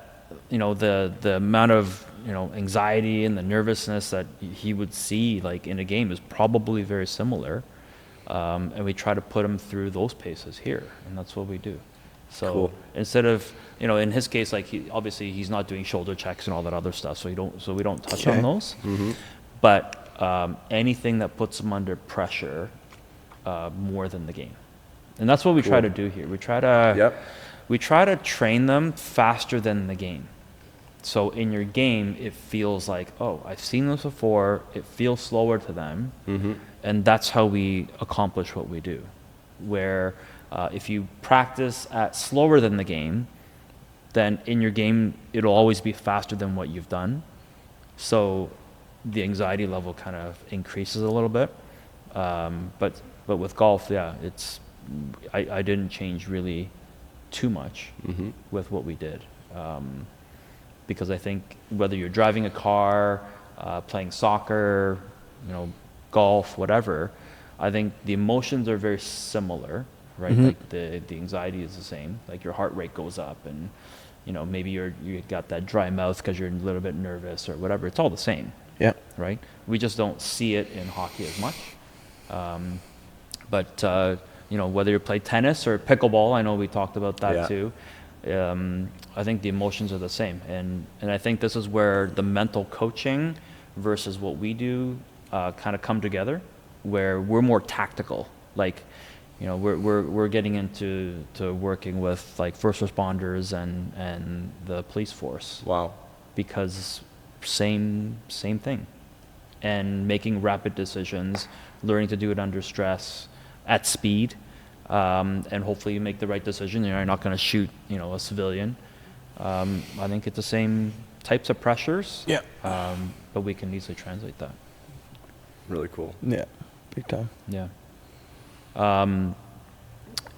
you know, the amount of, you know, anxiety and the nervousness that he would see like in a game is probably very similar. And we try to put him through those paces here, and that's what we do. So Cool. instead of, you know, in his case, like he's not doing shoulder checks and all that other stuff, so we don't touch on those. Mm-hmm. But anything that puts him under pressure more than the game, and that's what we try to do here. We try to train them faster than the game. So in your game, it feels like, oh, I've seen this before. It feels slower to them, and that's how we accomplish what we do. Where if you practice at slower than the game, then in your game, it'll always be faster than what you've done. So the anxiety level kind of increases a little bit. But with golf, yeah, I didn't change really too much with what we did. Because I think whether you're driving a car, playing soccer, you know, golf, whatever, I think the emotions are very similar, right? Like the anxiety is the same. Like your heart rate goes up, and you know, maybe you got that dry mouth because you're a little bit nervous or whatever. It's all the same. Yeah. Right. We just don't see it in hockey as much. But you know, whether you play tennis or pickleball, I know we talked about that too. I think the emotions are the same, and I think this is where the mental coaching versus what we do kind of come together, where we're more tactical. Like, you know, we're getting into working with like first responders and the police force. Wow. Because same thing, and making rapid decisions, learning to do it under stress, at speed. And hopefully you make the right decision. You're not going to shoot, you know, a civilian. I think it's the same types of pressures. Yeah. But we can easily translate that. Really cool. Yeah. Big time. Yeah.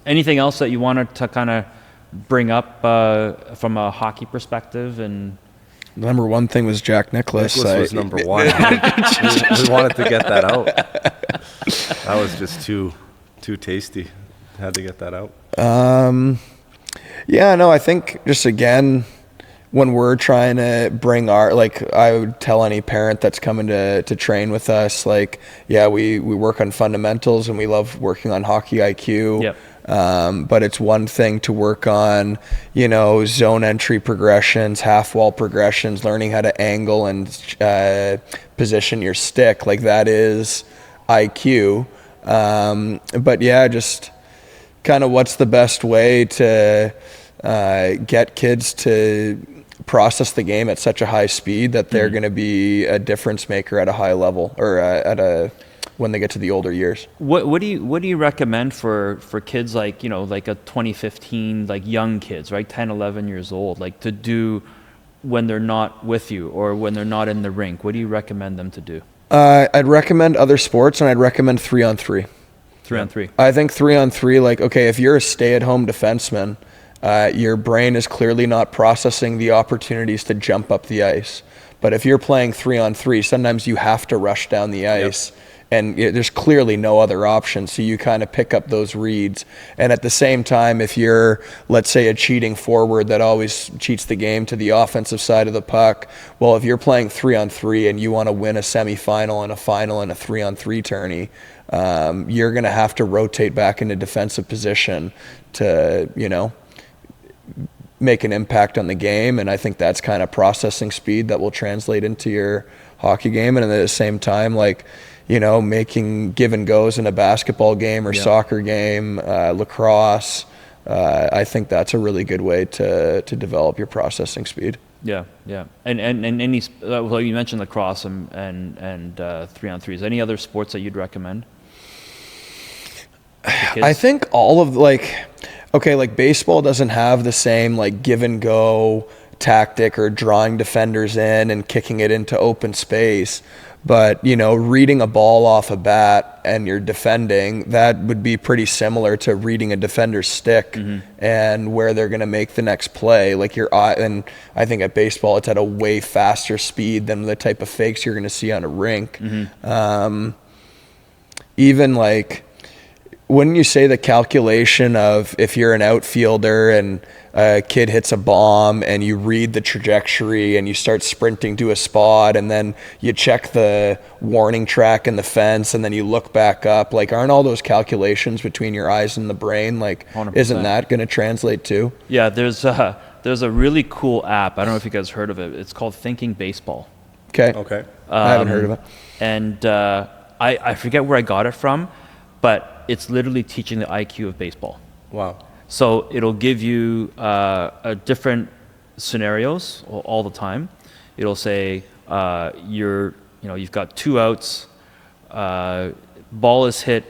Anything else that you wanted to kind of bring up from a hockey perspective? And The number one thing was Jack Nicklaus. Nicklaus was number one. we wanted to get that out. That was just too tasty. Had to get that out. Yeah, no, I think just again, when we're trying to bring our, like, I would tell any parent that's coming to train with us, like, yeah, we work on fundamentals and we love working on hockey IQ. Yep. But it's one thing to work on, you know, zone entry progressions, half wall progressions, learning how to angle and position your stick. Like, that is IQ. But yeah, just kind of what's the best way to get kids to process the game at such a high speed that they're going to be a difference maker at a high level, or at a when they get to the older years. What do you recommend for kids like, like a 2015, like young kids, right? 10, 11 years old, like to do when they're not with you or when they're not in the rink? What do you recommend them to do? I'd recommend other sports, and I'd recommend 3-on-3. 3-on-3. I think 3-on-3, like, okay, if you're a stay-at-home defenseman, your brain is clearly not processing the opportunities to jump up the ice. But if you're playing 3-on-3, sometimes you have to rush down the ice. Yep. And there's clearly no other option, so you kind of pick up those reads. And at the same time, if you're, let's say, a cheating forward that always cheats the game to the offensive side of the puck, well, if you're playing 3-on-3 and you want to win a semifinal and a final and a 3-on-3 tourney, you're going to have to rotate back into defensive position to, make an impact on the game. And I think that's kind of processing speed that will translate into your hockey game. And at the same time, like, making give and goes in a basketball game or soccer game, lacrosse. I think that's a really good way to develop your processing speed. Yeah. And any, well, you mentioned lacrosse and 3-on-3s. Any other sports that you'd recommend? I think all of like baseball doesn't have the same like give and go tactic or drawing defenders in and kicking it into open space. But, reading a ball off a bat and you're defending, that would be pretty similar to reading a defender's stick and where they're going to make the next play. Like your eye, and I think at baseball, it's at a way faster speed than the type of fakes you're going to see on a rink. Even like, wouldn't you say the calculation of if you're an outfielder and a kid hits a bomb and you read the trajectory and you start sprinting to a spot and then you check the warning track in the fence and then you look back up, like aren't all those calculations between your eyes and the brain, like 100%. Isn't that going to translate too? Yeah, there's a really cool app. I don't know if you guys heard of it. It's called Thinking Baseball. Okay. I haven't heard of it. And I forget where I got it from, but it's literally teaching the IQ of baseball. Wow. So it'll give you different scenarios all the time. It'll say you've got 2 outs, ball is hit,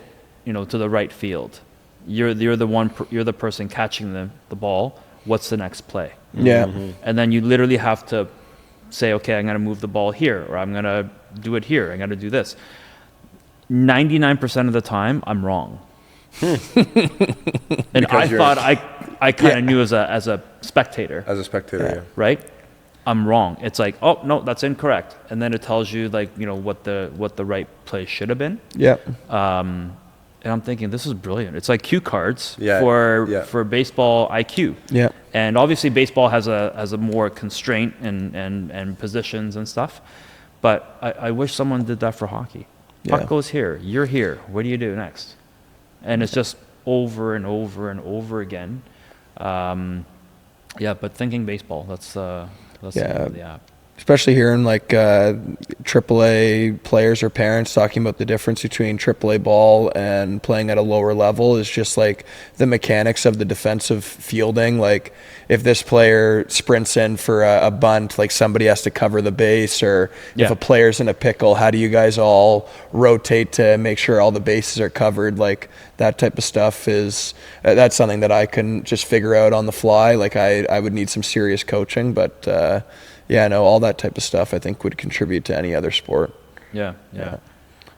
to the right field. You're the person catching the ball. What's the next play? Yeah. And then you literally have to say, okay, I'm going to move the ball here, or I'm going to do it here. I'm going to do this. 99% of the time, I'm wrong. And I thought I kind of knew as a spectator. As a spectator, yeah. Right? I'm wrong. It's like, oh no, that's incorrect. And then it tells you like, what the right play should have been. Yeah. And I'm thinking this is brilliant. It's like cue cards for baseball IQ. Yeah. And obviously baseball has a more constraint and positions and stuff. But I wish someone did that for hockey. Puck goes here, you're here. What do you do next? And it's just over and over and over again. But Thinking Baseball, that's the name of the app. Especially hearing like AAA players or parents talking about the difference between AAA ball and playing at a lower level is just like the mechanics of the defensive fielding. Like if this player sprints in for a bunt, like somebody has to cover the base, or if a player's in a pickle, how do you guys all rotate to make sure all the bases are covered? Like that type of stuff is, that's something that I couldn't just figure out on the fly. Like I would need some serious coaching, but all that type of stuff I think would contribute to any other sport. Yeah.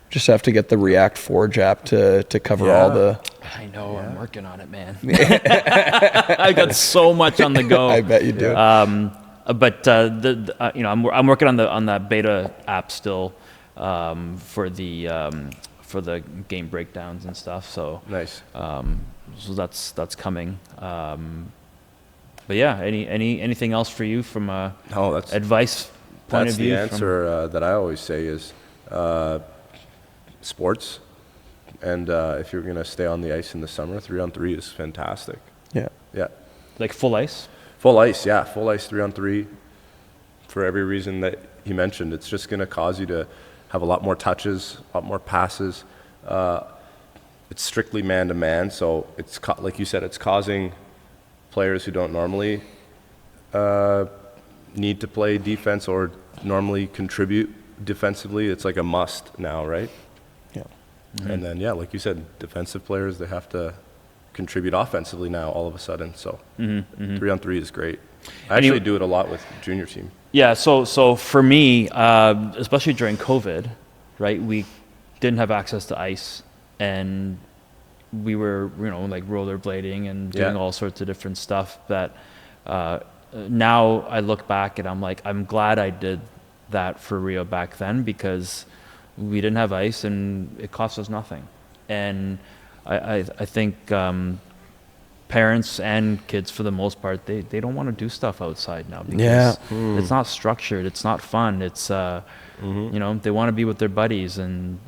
Just have to get the ReactForge app to cover all the... I know, I'm working on it, man. I got so much on the go. I bet you do. But I'm working on the beta app still for the game breakdowns and stuff. So nice. So that's coming. But yeah, anything else for you from a advice point of view? That's the answer that I always say is sports. And if you're going to stay on the ice in the summer, 3-on-3 is fantastic. Yeah. Like full ice? Full ice, yeah. Full ice 3-on-3 for every reason that he mentioned. It's just going to cause you to have a lot more touches, a lot more passes. It's strictly man-to-man, so it's like you said, it's causing players who don't normally need to play defense or normally contribute defensively. It's like a must now, right? And then, yeah, like you said, defensive players, they have to contribute offensively now all of a sudden. So 3-on-3 is great. I actually do it a lot with junior team. Yeah, so for me, especially during COVID, right, we didn't have access to ice, and we were, like rollerblading and doing all sorts of different stuff that now I look back and I'm like, I'm glad I did that for Rio back then, because we didn't have ice and it cost us nothing. And I think parents and kids, for the most part, they don't want to do stuff outside now because it's not structured, it's not fun, it's they want to be with their buddies, and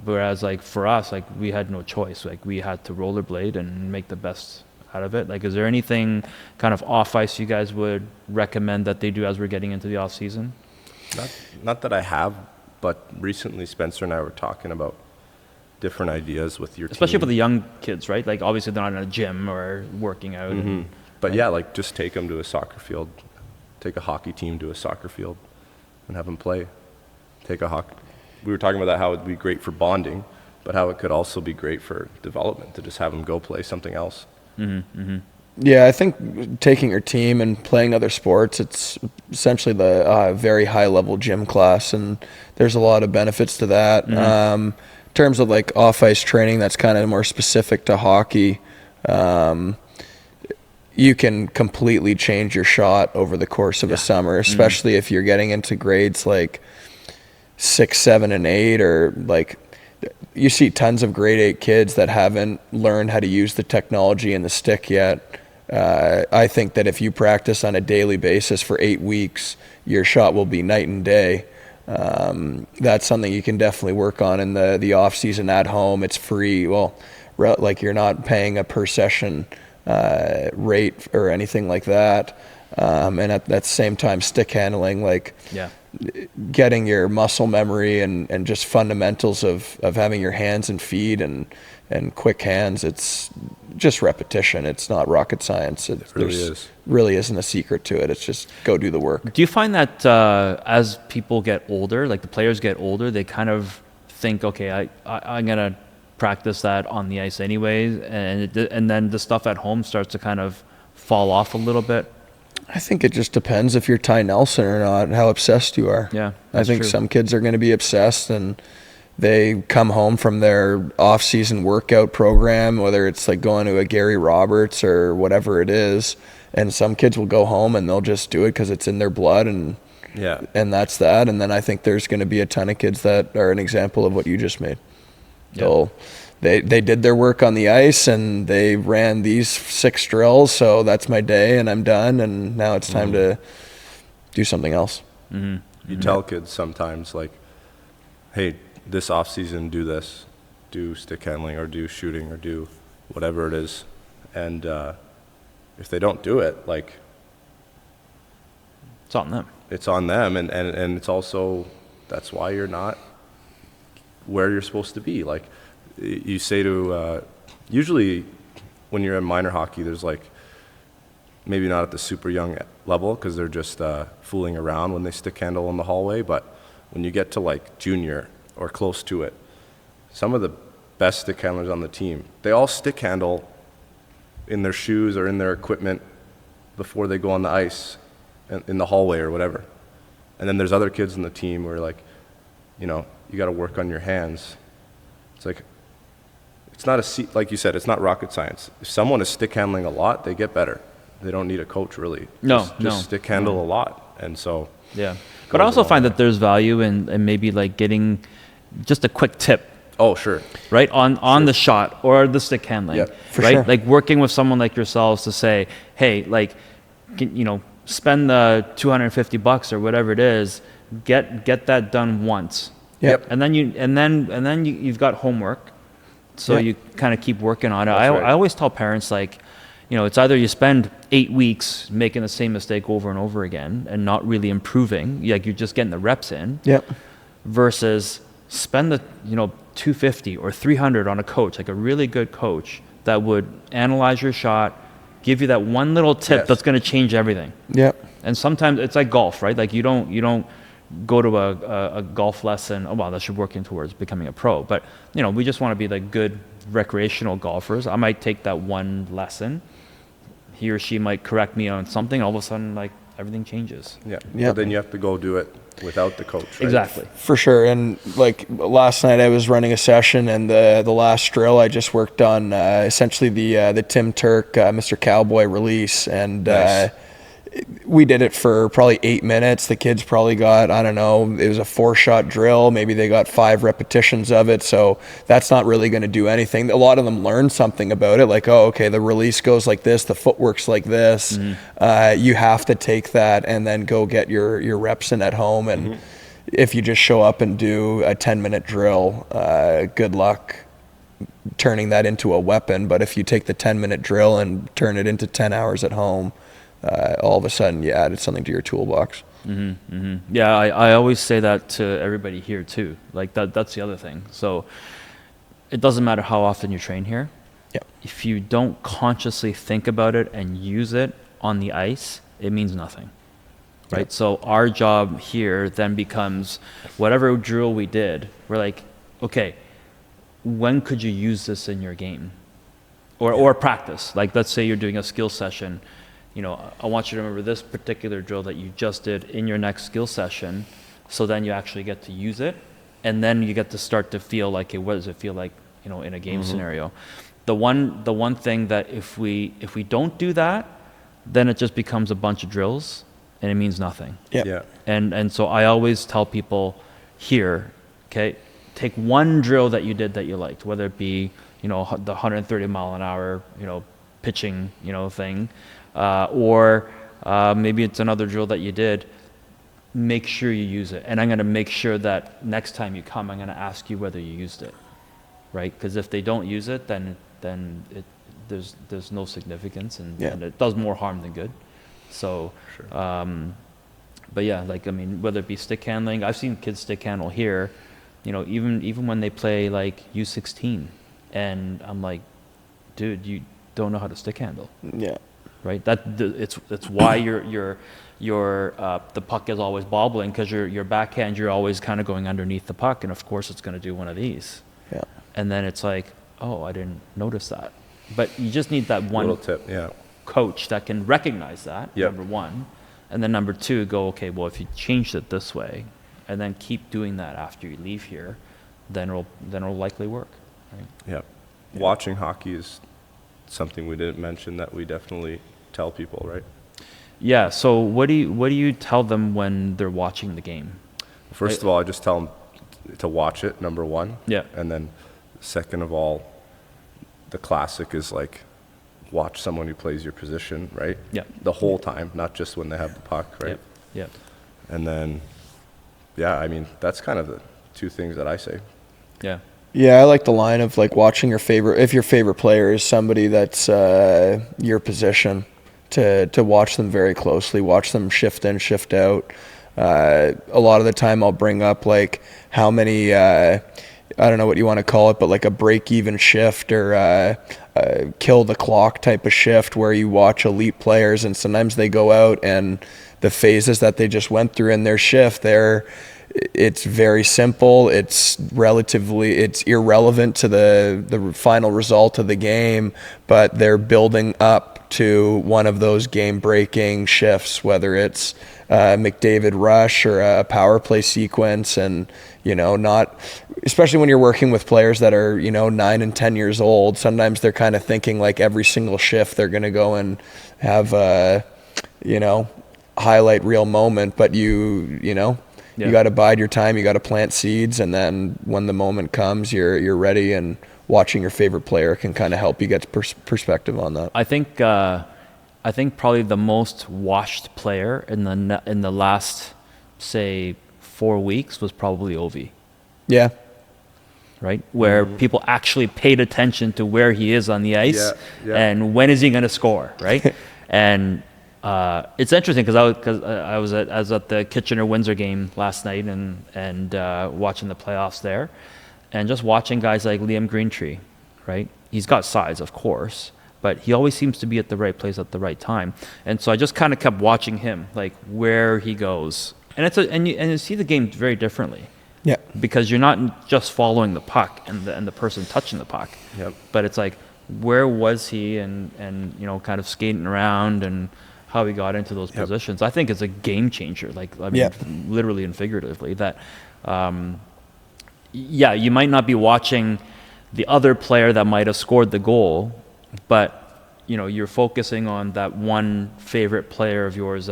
whereas like for us, like we had no choice, like we had to rollerblade and make the best out of it. Like, is there anything kind of off ice you guys would recommend that they do as we're getting into the off season? Not that I have, but recently Spencer and I were talking about different ideas with your especially team. for the young kids, right? Like obviously they're not in a gym or working out. But yeah, like just take them to a soccer field, take a hockey team to a soccer field and have them play. We were talking about that, how it'd be great for bonding, but how it could also be great for development to just have them go play something else. Yeah, I think taking your team and playing other sports, it's essentially the very high level gym class, and there's a lot of benefits to that. In terms of like off ice training, that's kind of more specific to hockey. You can completely change your shot over the course of a summer, especially if you're getting into grades like 6, 7, and 8, or like you see tons of grade 8 kids that haven't learned how to use the technology and the stick yet. I think that if you practice on a daily basis for 8 weeks, your shot will be night and day. That's something you can definitely work on in the off season at home. It's free. Well, like you're not paying a per session rate or anything like that. And at that same time, stick handling, like getting your muscle memory and just fundamentals of having your hands and feet and quick hands. It's just repetition. It's not rocket science. It really isn't a secret to it. It's just go do the work. Do you find that as people get older, like the players get older, they kind of think, okay, I'm going to practice that on the ice anyways, and then the stuff at home starts to kind of fall off a little bit? I think it just depends if you're Ty Nelson or not, how obsessed you are. Yeah, I think some kids are going to be obsessed, and they come home from their off-season workout program, whether it's like going to a Gary Roberts or whatever it is, and some kids will go home and they'll just do it because it's in their blood, and that's that. And then I think there's going to be a ton of kids that are an example of what you just made. So they did their work on the ice and they ran these 6 drills, so that's my day and I'm done, and now it's time to do something else. You tell kids sometimes, like, hey, this off season, do this, do stick handling or do shooting or do whatever it is, and if they don't do it, like, it's on them. It's on them, and it's also, that's why you're not where you're supposed to be. Like, you say to usually when you're in minor hockey, there's like, maybe not at the super young level because they're just fooling around when they stick handle in the hallway, but when you get to like junior or close to it, some of the best stick handlers on the team, they all stick handle in their shoes or in their equipment before they go on the ice in the hallway or whatever. And then there's other kids in the team where, like, you got to work on your hands. It's like, it's not like you said, it's not rocket science. If someone is stick handling a lot, they get better. They don't need a coach, really. Just stick handle a lot. And so but I also find that there's value in maybe like getting just a quick tip. Oh, sure. Right? On the shot or the stick handling. Yeah, for right? sure. Like working with someone like yourselves to say, hey, like, spend the $250 or whatever it is, get that done once. Yep. And then you've got homework. So you kind of keep working on it. That's right. I always tell parents, like, it's either you spend 8 weeks making the same mistake over and over again and not really improving, like you're just getting the reps in. Yep. Versus spend the $250 or $300 on a coach, like a really good coach that would analyze your shot, give you that one little tip that's going to change everything. Yep. And sometimes it's like golf, right? Like you don't go to a golf lesson. Oh, wow, that should working towards becoming a pro. But, we just want to be like good recreational golfers. I might take that one lesson. He or she might correct me on something. All of a sudden, like, everything changes. Yeah. But then you have to go do it without the coach, right? Exactly. For sure. And like last night I was running a session, and the last drill I just worked on essentially the Tim Turk Mr. Cowboy release, and Nice. We did it for probably 8 minutes. The kids probably got, I don't know, it was a 4-shot drill. Maybe they got 5 repetitions of it. So that's not really going to do anything. A lot of them learned something about it. Like, oh, okay, the release goes like this. The footwork's like this. You have to take that and then go get your reps in at home. And if you just show up and do a 10-minute drill, good luck turning that into a weapon. But if you take the 10-minute drill and turn it into 10 hours at home, all of a sudden you added something to your toolbox. Yeah, I always say that to everybody here too. Like that's the other thing. So it doesn't matter how often you train here. Yeah. If you don't consciously think about it and use it on the ice, it means nothing. Right? Yeah. So our job here then becomes whatever drill we did, we're like, okay, when could you use this in your game? Or practice. Like let's say you're doing a skill session. I want you to remember this particular drill that you just did in your next skill session, so then you actually get to use it, and then you get to start to feel like, hey, what does it feel like, in a game scenario? The one thing that if we don't do that, then it just becomes a bunch of drills, and it means nothing. Yeah. And so I always tell people here, okay, take one drill that you did that you liked, whether it be, the 130 mile an hour, pitching, thing. Or maybe it's another drill that you did. Make sure you use it, and I'm going to make sure that next time you come, I'm going to ask you whether you used it, right? Because if they don't use it, then there's no significance, and it does more harm than good. So, Sure. But yeah, like whether it be stick handling, I've seen kids stick handle here, even when they play like U16, and I'm like, dude, you don't know how to stick handle. Yeah. Right. It's why the puck is always bobbling, because your backhand, you're always kind of going underneath the puck, and of course it's going to do one of these. Yeah. And then it's like, oh, I didn't notice that. But you just need that one Little tip, yeah. coach that can recognize that. Yep. Number one, and then number two, go, okay, well, if you changed it this way, and then keep doing that after you leave here, then it'll likely work. Right? Yeah. Watching hockey is something we didn't mention that we definitely tell people, right? Yeah. So what do you tell them when they're watching the game? First of all, I just tell them to watch it, number one. Yeah. And then second of all, the classic is like watch someone who plays your position, right? Yeah. The whole time, not just when they have the puck, right? Yeah. And then, yeah, that's kind of the two things that I say. Yeah. Yeah, I like the line of like watching if your favorite player is somebody that's your position, to watch them very closely, watch them shift in, shift out. A lot of the time I'll bring up like how many, I don't know what you want to call it, but like a break-even shift or kill the clock type of shift, where you watch elite players and sometimes they go out and the phases that they just went through in their shift, it's very simple. It's irrelevant to the final result of the game, but they're building up to one of those game-breaking shifts, whether it's McDavid rush or a power play sequence, and not, especially when you're working with players that are 9 and 10 years old. Sometimes they're kind of thinking like every single shift they're going to go and have a highlight reel moment, but you got to bide your time, you got to plant seeds, and then when the moment comes, you're ready, and watching your favorite player can kind of help you get perspective on that. I think probably the most washed player in the last, say, 4 weeks was probably Ovi. Yeah. Right? Where people actually paid attention to where he is on the ice and when is he going to score, right? And it's interesting because I was at the Kitchener-Windsor game last night and watching the playoffs there, and just watching guys like Liam Greentree, right? He's got size, of course, but he always seems to be at the right place at the right time. And so I just kind of kept watching him, like where he goes, And you see the game very differently. Yeah. Because you're not just following the puck and the person touching the puck. Yep. But it's like, where was he and kind of skating around and how he got into those positions. I think it's a game changer. Literally and figuratively, that you might not be watching the other player that might have scored the goal, but you're focusing on that one favorite player of yours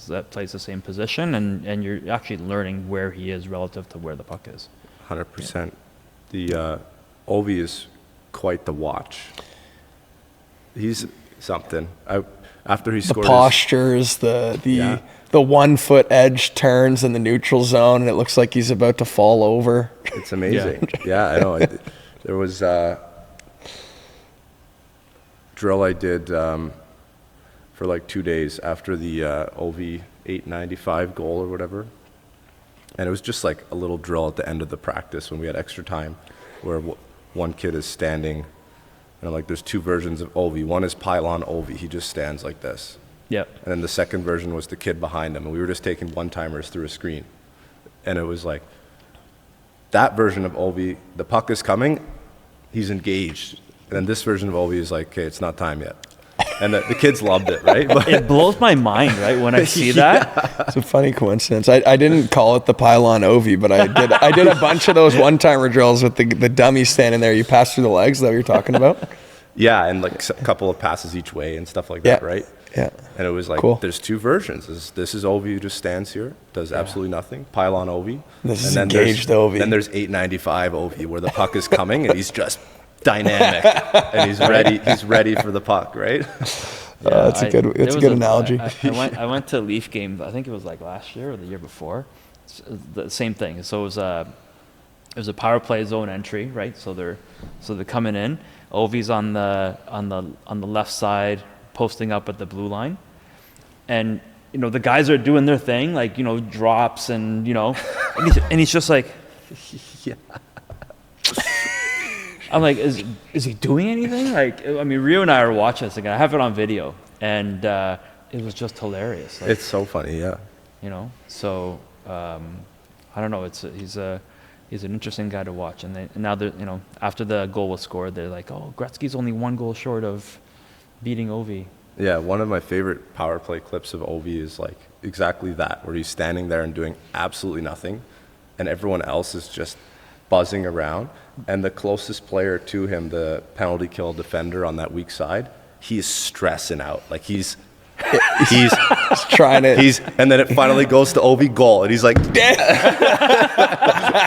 that plays the same position, and you're actually learning where he is relative to where the puck is. 100%. The Ovi is quite the watch. He's something. After he scored, the postures, the 1 foot edge turns in the neutral zone, and it looks like he's about to fall over. It's amazing. Yeah, I know. There was drill I did for like 2 days after the OV 895 goal or whatever, and it was just like a little drill at the end of the practice when we had extra time, where one kid is standing, and I'm like, there's 2 versions of Ovi. One is pylon Ovi. He just stands like this. Yep. And then the second version was the kid behind him, and we were just taking one-timers through a screen, and it was like, that version of Ovi, the puck is coming, he's engaged. And then this version of Ovi is like, okay, it's not time yet. And the kids loved it, right? But it blows my mind, right, when I see that. It's a funny coincidence. I didn't call it the pylon Ovi, but I did a bunch of those one-timer drills with the dummy standing there. You pass through the legs, is that what you're talking about? Yeah, and like a couple of passes each way and stuff like that, right? Yeah. And it was like, cool. There's 2 versions. This is Ovi who just stands here, does absolutely nothing. Pylon Ovi. This is engaged Ovi. Then there's 895 Ovi, where the puck is coming and he's just dynamic and he's ready. He's ready for the puck, right? That's a good analogy. I went to a Leaf game. I think it was like last year or the year before. It's the same thing. So it was a power play zone entry, right? So they're coming in. Ovi's on the left side, posting up at the blue line, and the guys are doing their thing, like drops and and he's just like, yeah. I'm like, is he doing anything? Like, I mean, Rio and I are watching this again. I have it on video, and it was just hilarious. Like, it's so funny, yeah. So I don't know. He's an interesting guy to watch, and now they're after the goal was scored, they're like, oh, Gretzky's only 1 goal short of beating Ovi. Yeah, one of my favorite power play clips of Ovi is like exactly that, where he's standing there and doing absolutely nothing, and everyone else is just buzzing around. And the closest player to him, the penalty kill defender on that weak side, he is stressing out. Like he's trying to. And then it finally goes to Ovi, goal, and he's like, damn.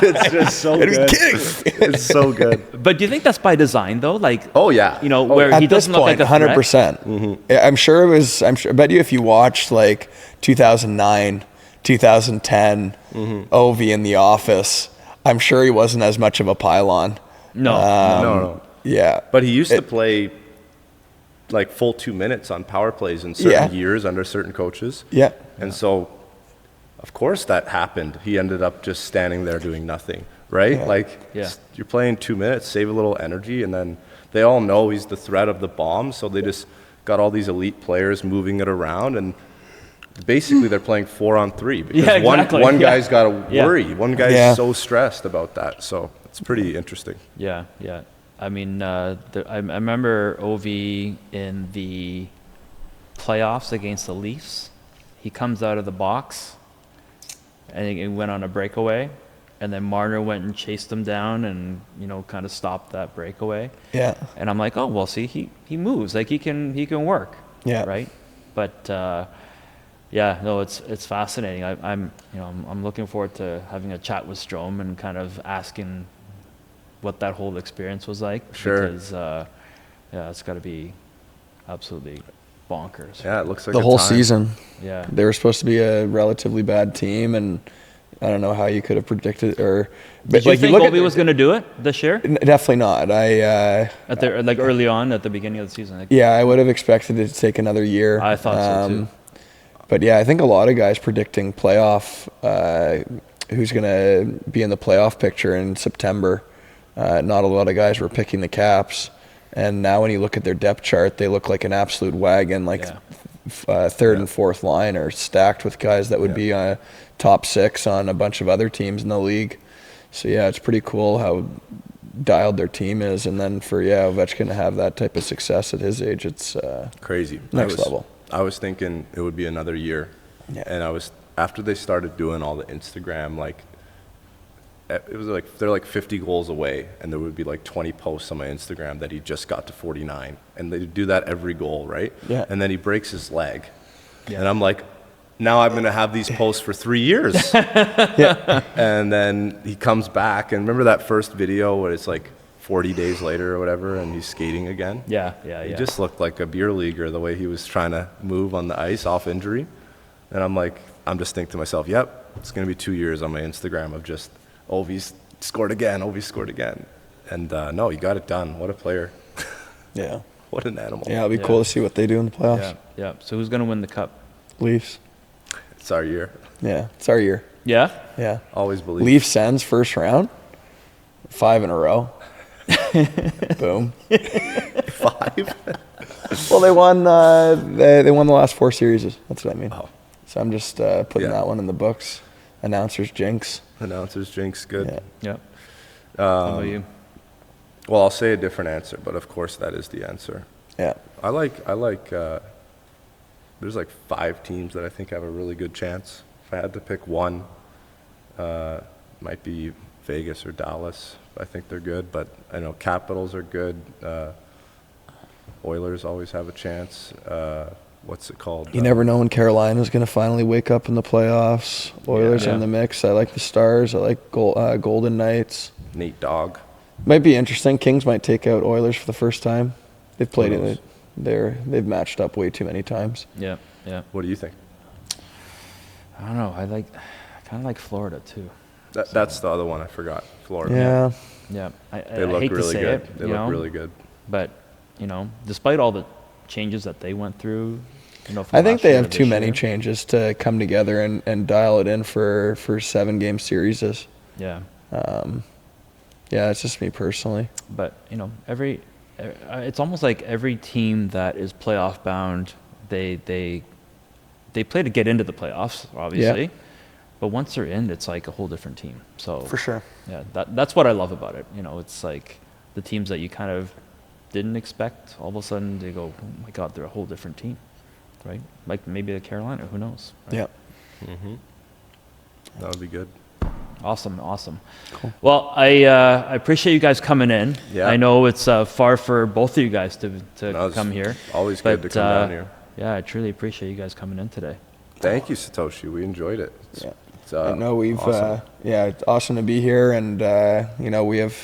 It's just so good. It's so good. But do you think that's by design though? Like, oh yeah, where he doesn't look like a 100%. Mm-hmm. I'm sure. I bet you if you watched like 2009, 2010, Ovi in The Office, I'm sure he wasn't as much of a pylon. No. Yeah. But he used to play like full 2 minutes on power plays in certain years under certain coaches. Yeah. And so, of course, that happened. He ended up just standing there doing nothing, right? Yeah. You're playing 2 minutes, save a little energy, and then they all know he's the threat of the bomb, so they just got all these elite players moving it around, and basically they're playing 4-on-3 because one guy's got to worry. One guy's so stressed about that, so it's pretty interesting. Yeah. I mean, I remember Ovi in the playoffs against the Leafs. He comes out of the box, and he went on a breakaway, and then Marner went and chased him down and kind of stopped that breakaway. Yeah. And I'm like, oh well, see, he moves, like he can work. Yeah. Right. But it's fascinating. I'm looking forward to having a chat with Strome and kind of asking what that whole experience was like. Sure. Because it's got to be absolutely bonkers. Yeah, it looks like the whole time. season. Yeah. They were supposed to be a relatively bad team, and I don't know how you could have predicted Did you think Ovi was going to do it this year? Definitely not. Early on at the beginning of the season. I would have expected it to take another year. I thought so too. But yeah, I think a lot of guys predicting playoff, who's going to be in the playoff picture in September. Not a lot of guys were picking the Caps. And now when you look at their depth chart, they look like an absolute wagon. third and fourth line are stacked with guys that would be top 6 on a bunch of other teams in the league. So yeah, it's pretty cool how dialed their team is, and then for Ovechkin to have that type of success at his age, it's crazy. Next level. I was thinking it would be another year, and after they started doing all the Instagram, like it was like they're like 50 goals away, and there would be like 20 posts on my Instagram that he just got to 49, and they do that every goal, right? Yeah. And then he breaks his leg, and I'm like, now I'm going to have these posts for 3 years. And then he comes back, and remember that first video where it's like 40 days later or whatever, and he's skating again? He just looked like a beer leaguer the way he was trying to move on the ice off injury. And I'm just thinking to myself, yep, it's going to be 2 years on my Instagram of just, Ovi's scored again, Ovi's scored again. And no, he got it done. What a player. Yeah. What an animal. Yeah, it'll be cool to see what they do in the playoffs. Yeah. So who's going to win the cup? Leafs. It's our year. Yeah, it's our year. Yeah? Yeah. Always believe. Leafs Sens first round. 5 in a row. Boom. 5? Well, they won. They won the last 4 series. That's what I mean. Oh. So I'm just putting that one in the books. Announcers jinx. Announcers jinx, good. Yeah. How about you? Well, I'll say a different answer, but of course that is the answer. Yeah. I like. There's like 5 teams that I think have a really good chance. If I had to pick one, might be Vegas or Dallas. I think they're good, but I know Capitals are good. Oilers always have a chance. What's it called? You never know when Carolina's going to finally wake up in the playoffs. Oilers are in the mix. I like the Stars. I like Golden Knights. Nate Dogg. Might be interesting. Kings might take out Oilers for the first time. They've played it. They've matched up way too many times. Yeah. What do you think? I don't know. I kind of like Florida too. That's the other one I forgot. Florida. Yeah. I They look hate to really say good. it, They look really good. But despite all the changes that they went through, from I think last they year have to too this many year. changes to come together and dial it in for 7-game series. Yeah. Yeah, it's just me personally. But it's almost like every team that is playoff bound, they play to get into the playoffs, obviously. Yeah. But once they're in, it's like a whole different team. So For sure. Yeah, that's what I love about it. It's like the teams that you kind of didn't expect, all of a sudden they go, oh my God, they're a whole different team, right? Like maybe the Carolina, who knows? Right? Yeah. Mm-hmm. That would be good. Awesome. Cool. Well, I appreciate you guys coming in. Yeah. I know it's far for both of you guys to come here. Always good to come down here. Yeah, I truly appreciate you guys coming in today. Thank you, Satoshi. We enjoyed it. I know we've awesome. it's awesome to be here, and we have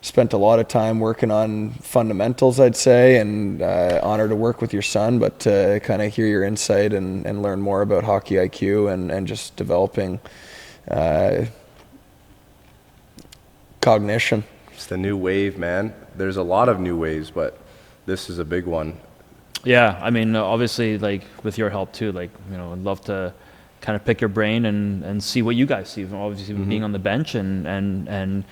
spent a lot of time working on fundamentals, I'd say, and honored to work with your son, but to kind of hear your insight and learn more about hockey IQ and just developing cognition. It's the new wave, man. There's a lot of new waves, but this is a big one. Yeah, I mean, obviously, like with your help too, like I'd love to kind of pick your brain and see what you guys see. Obviously, being on the bench and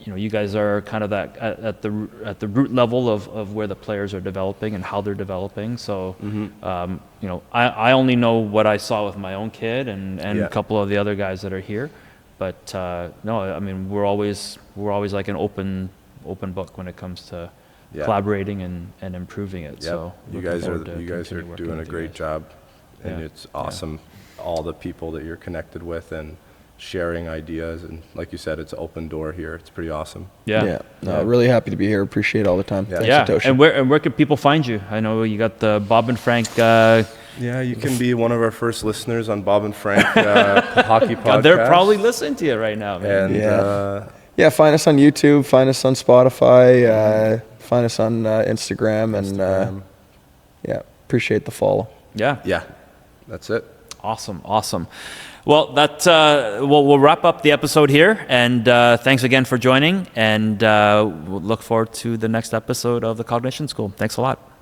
you guys are kind of that at the root level of where the players are developing and how they're developing. So, I only know what I saw with my own kid and a couple of the other guys that are here. But no, I mean, we're always like an open book when it comes to collaborating and improving it. Yep. So you guys are doing a great job, and it's awesome. All the people that you're connected with and sharing ideas, and like you said, it's an open door here. It's pretty awesome. No, really happy to be here. Appreciate all the time. Thanks, Satoshi. And where can people find you? I know you got the Bobn'Frank. Yeah, you can be one of our first listeners on Bobn'Frank Hockey Podcast. They're probably listening to you right now, man. And find us on YouTube, find us on Spotify, find us on Instagram, and appreciate the follow. Yeah, that's it. Awesome. Well, we'll wrap up the episode here, and thanks again for joining, and we'll look forward to the next episode of the Cognition School. Thanks a lot.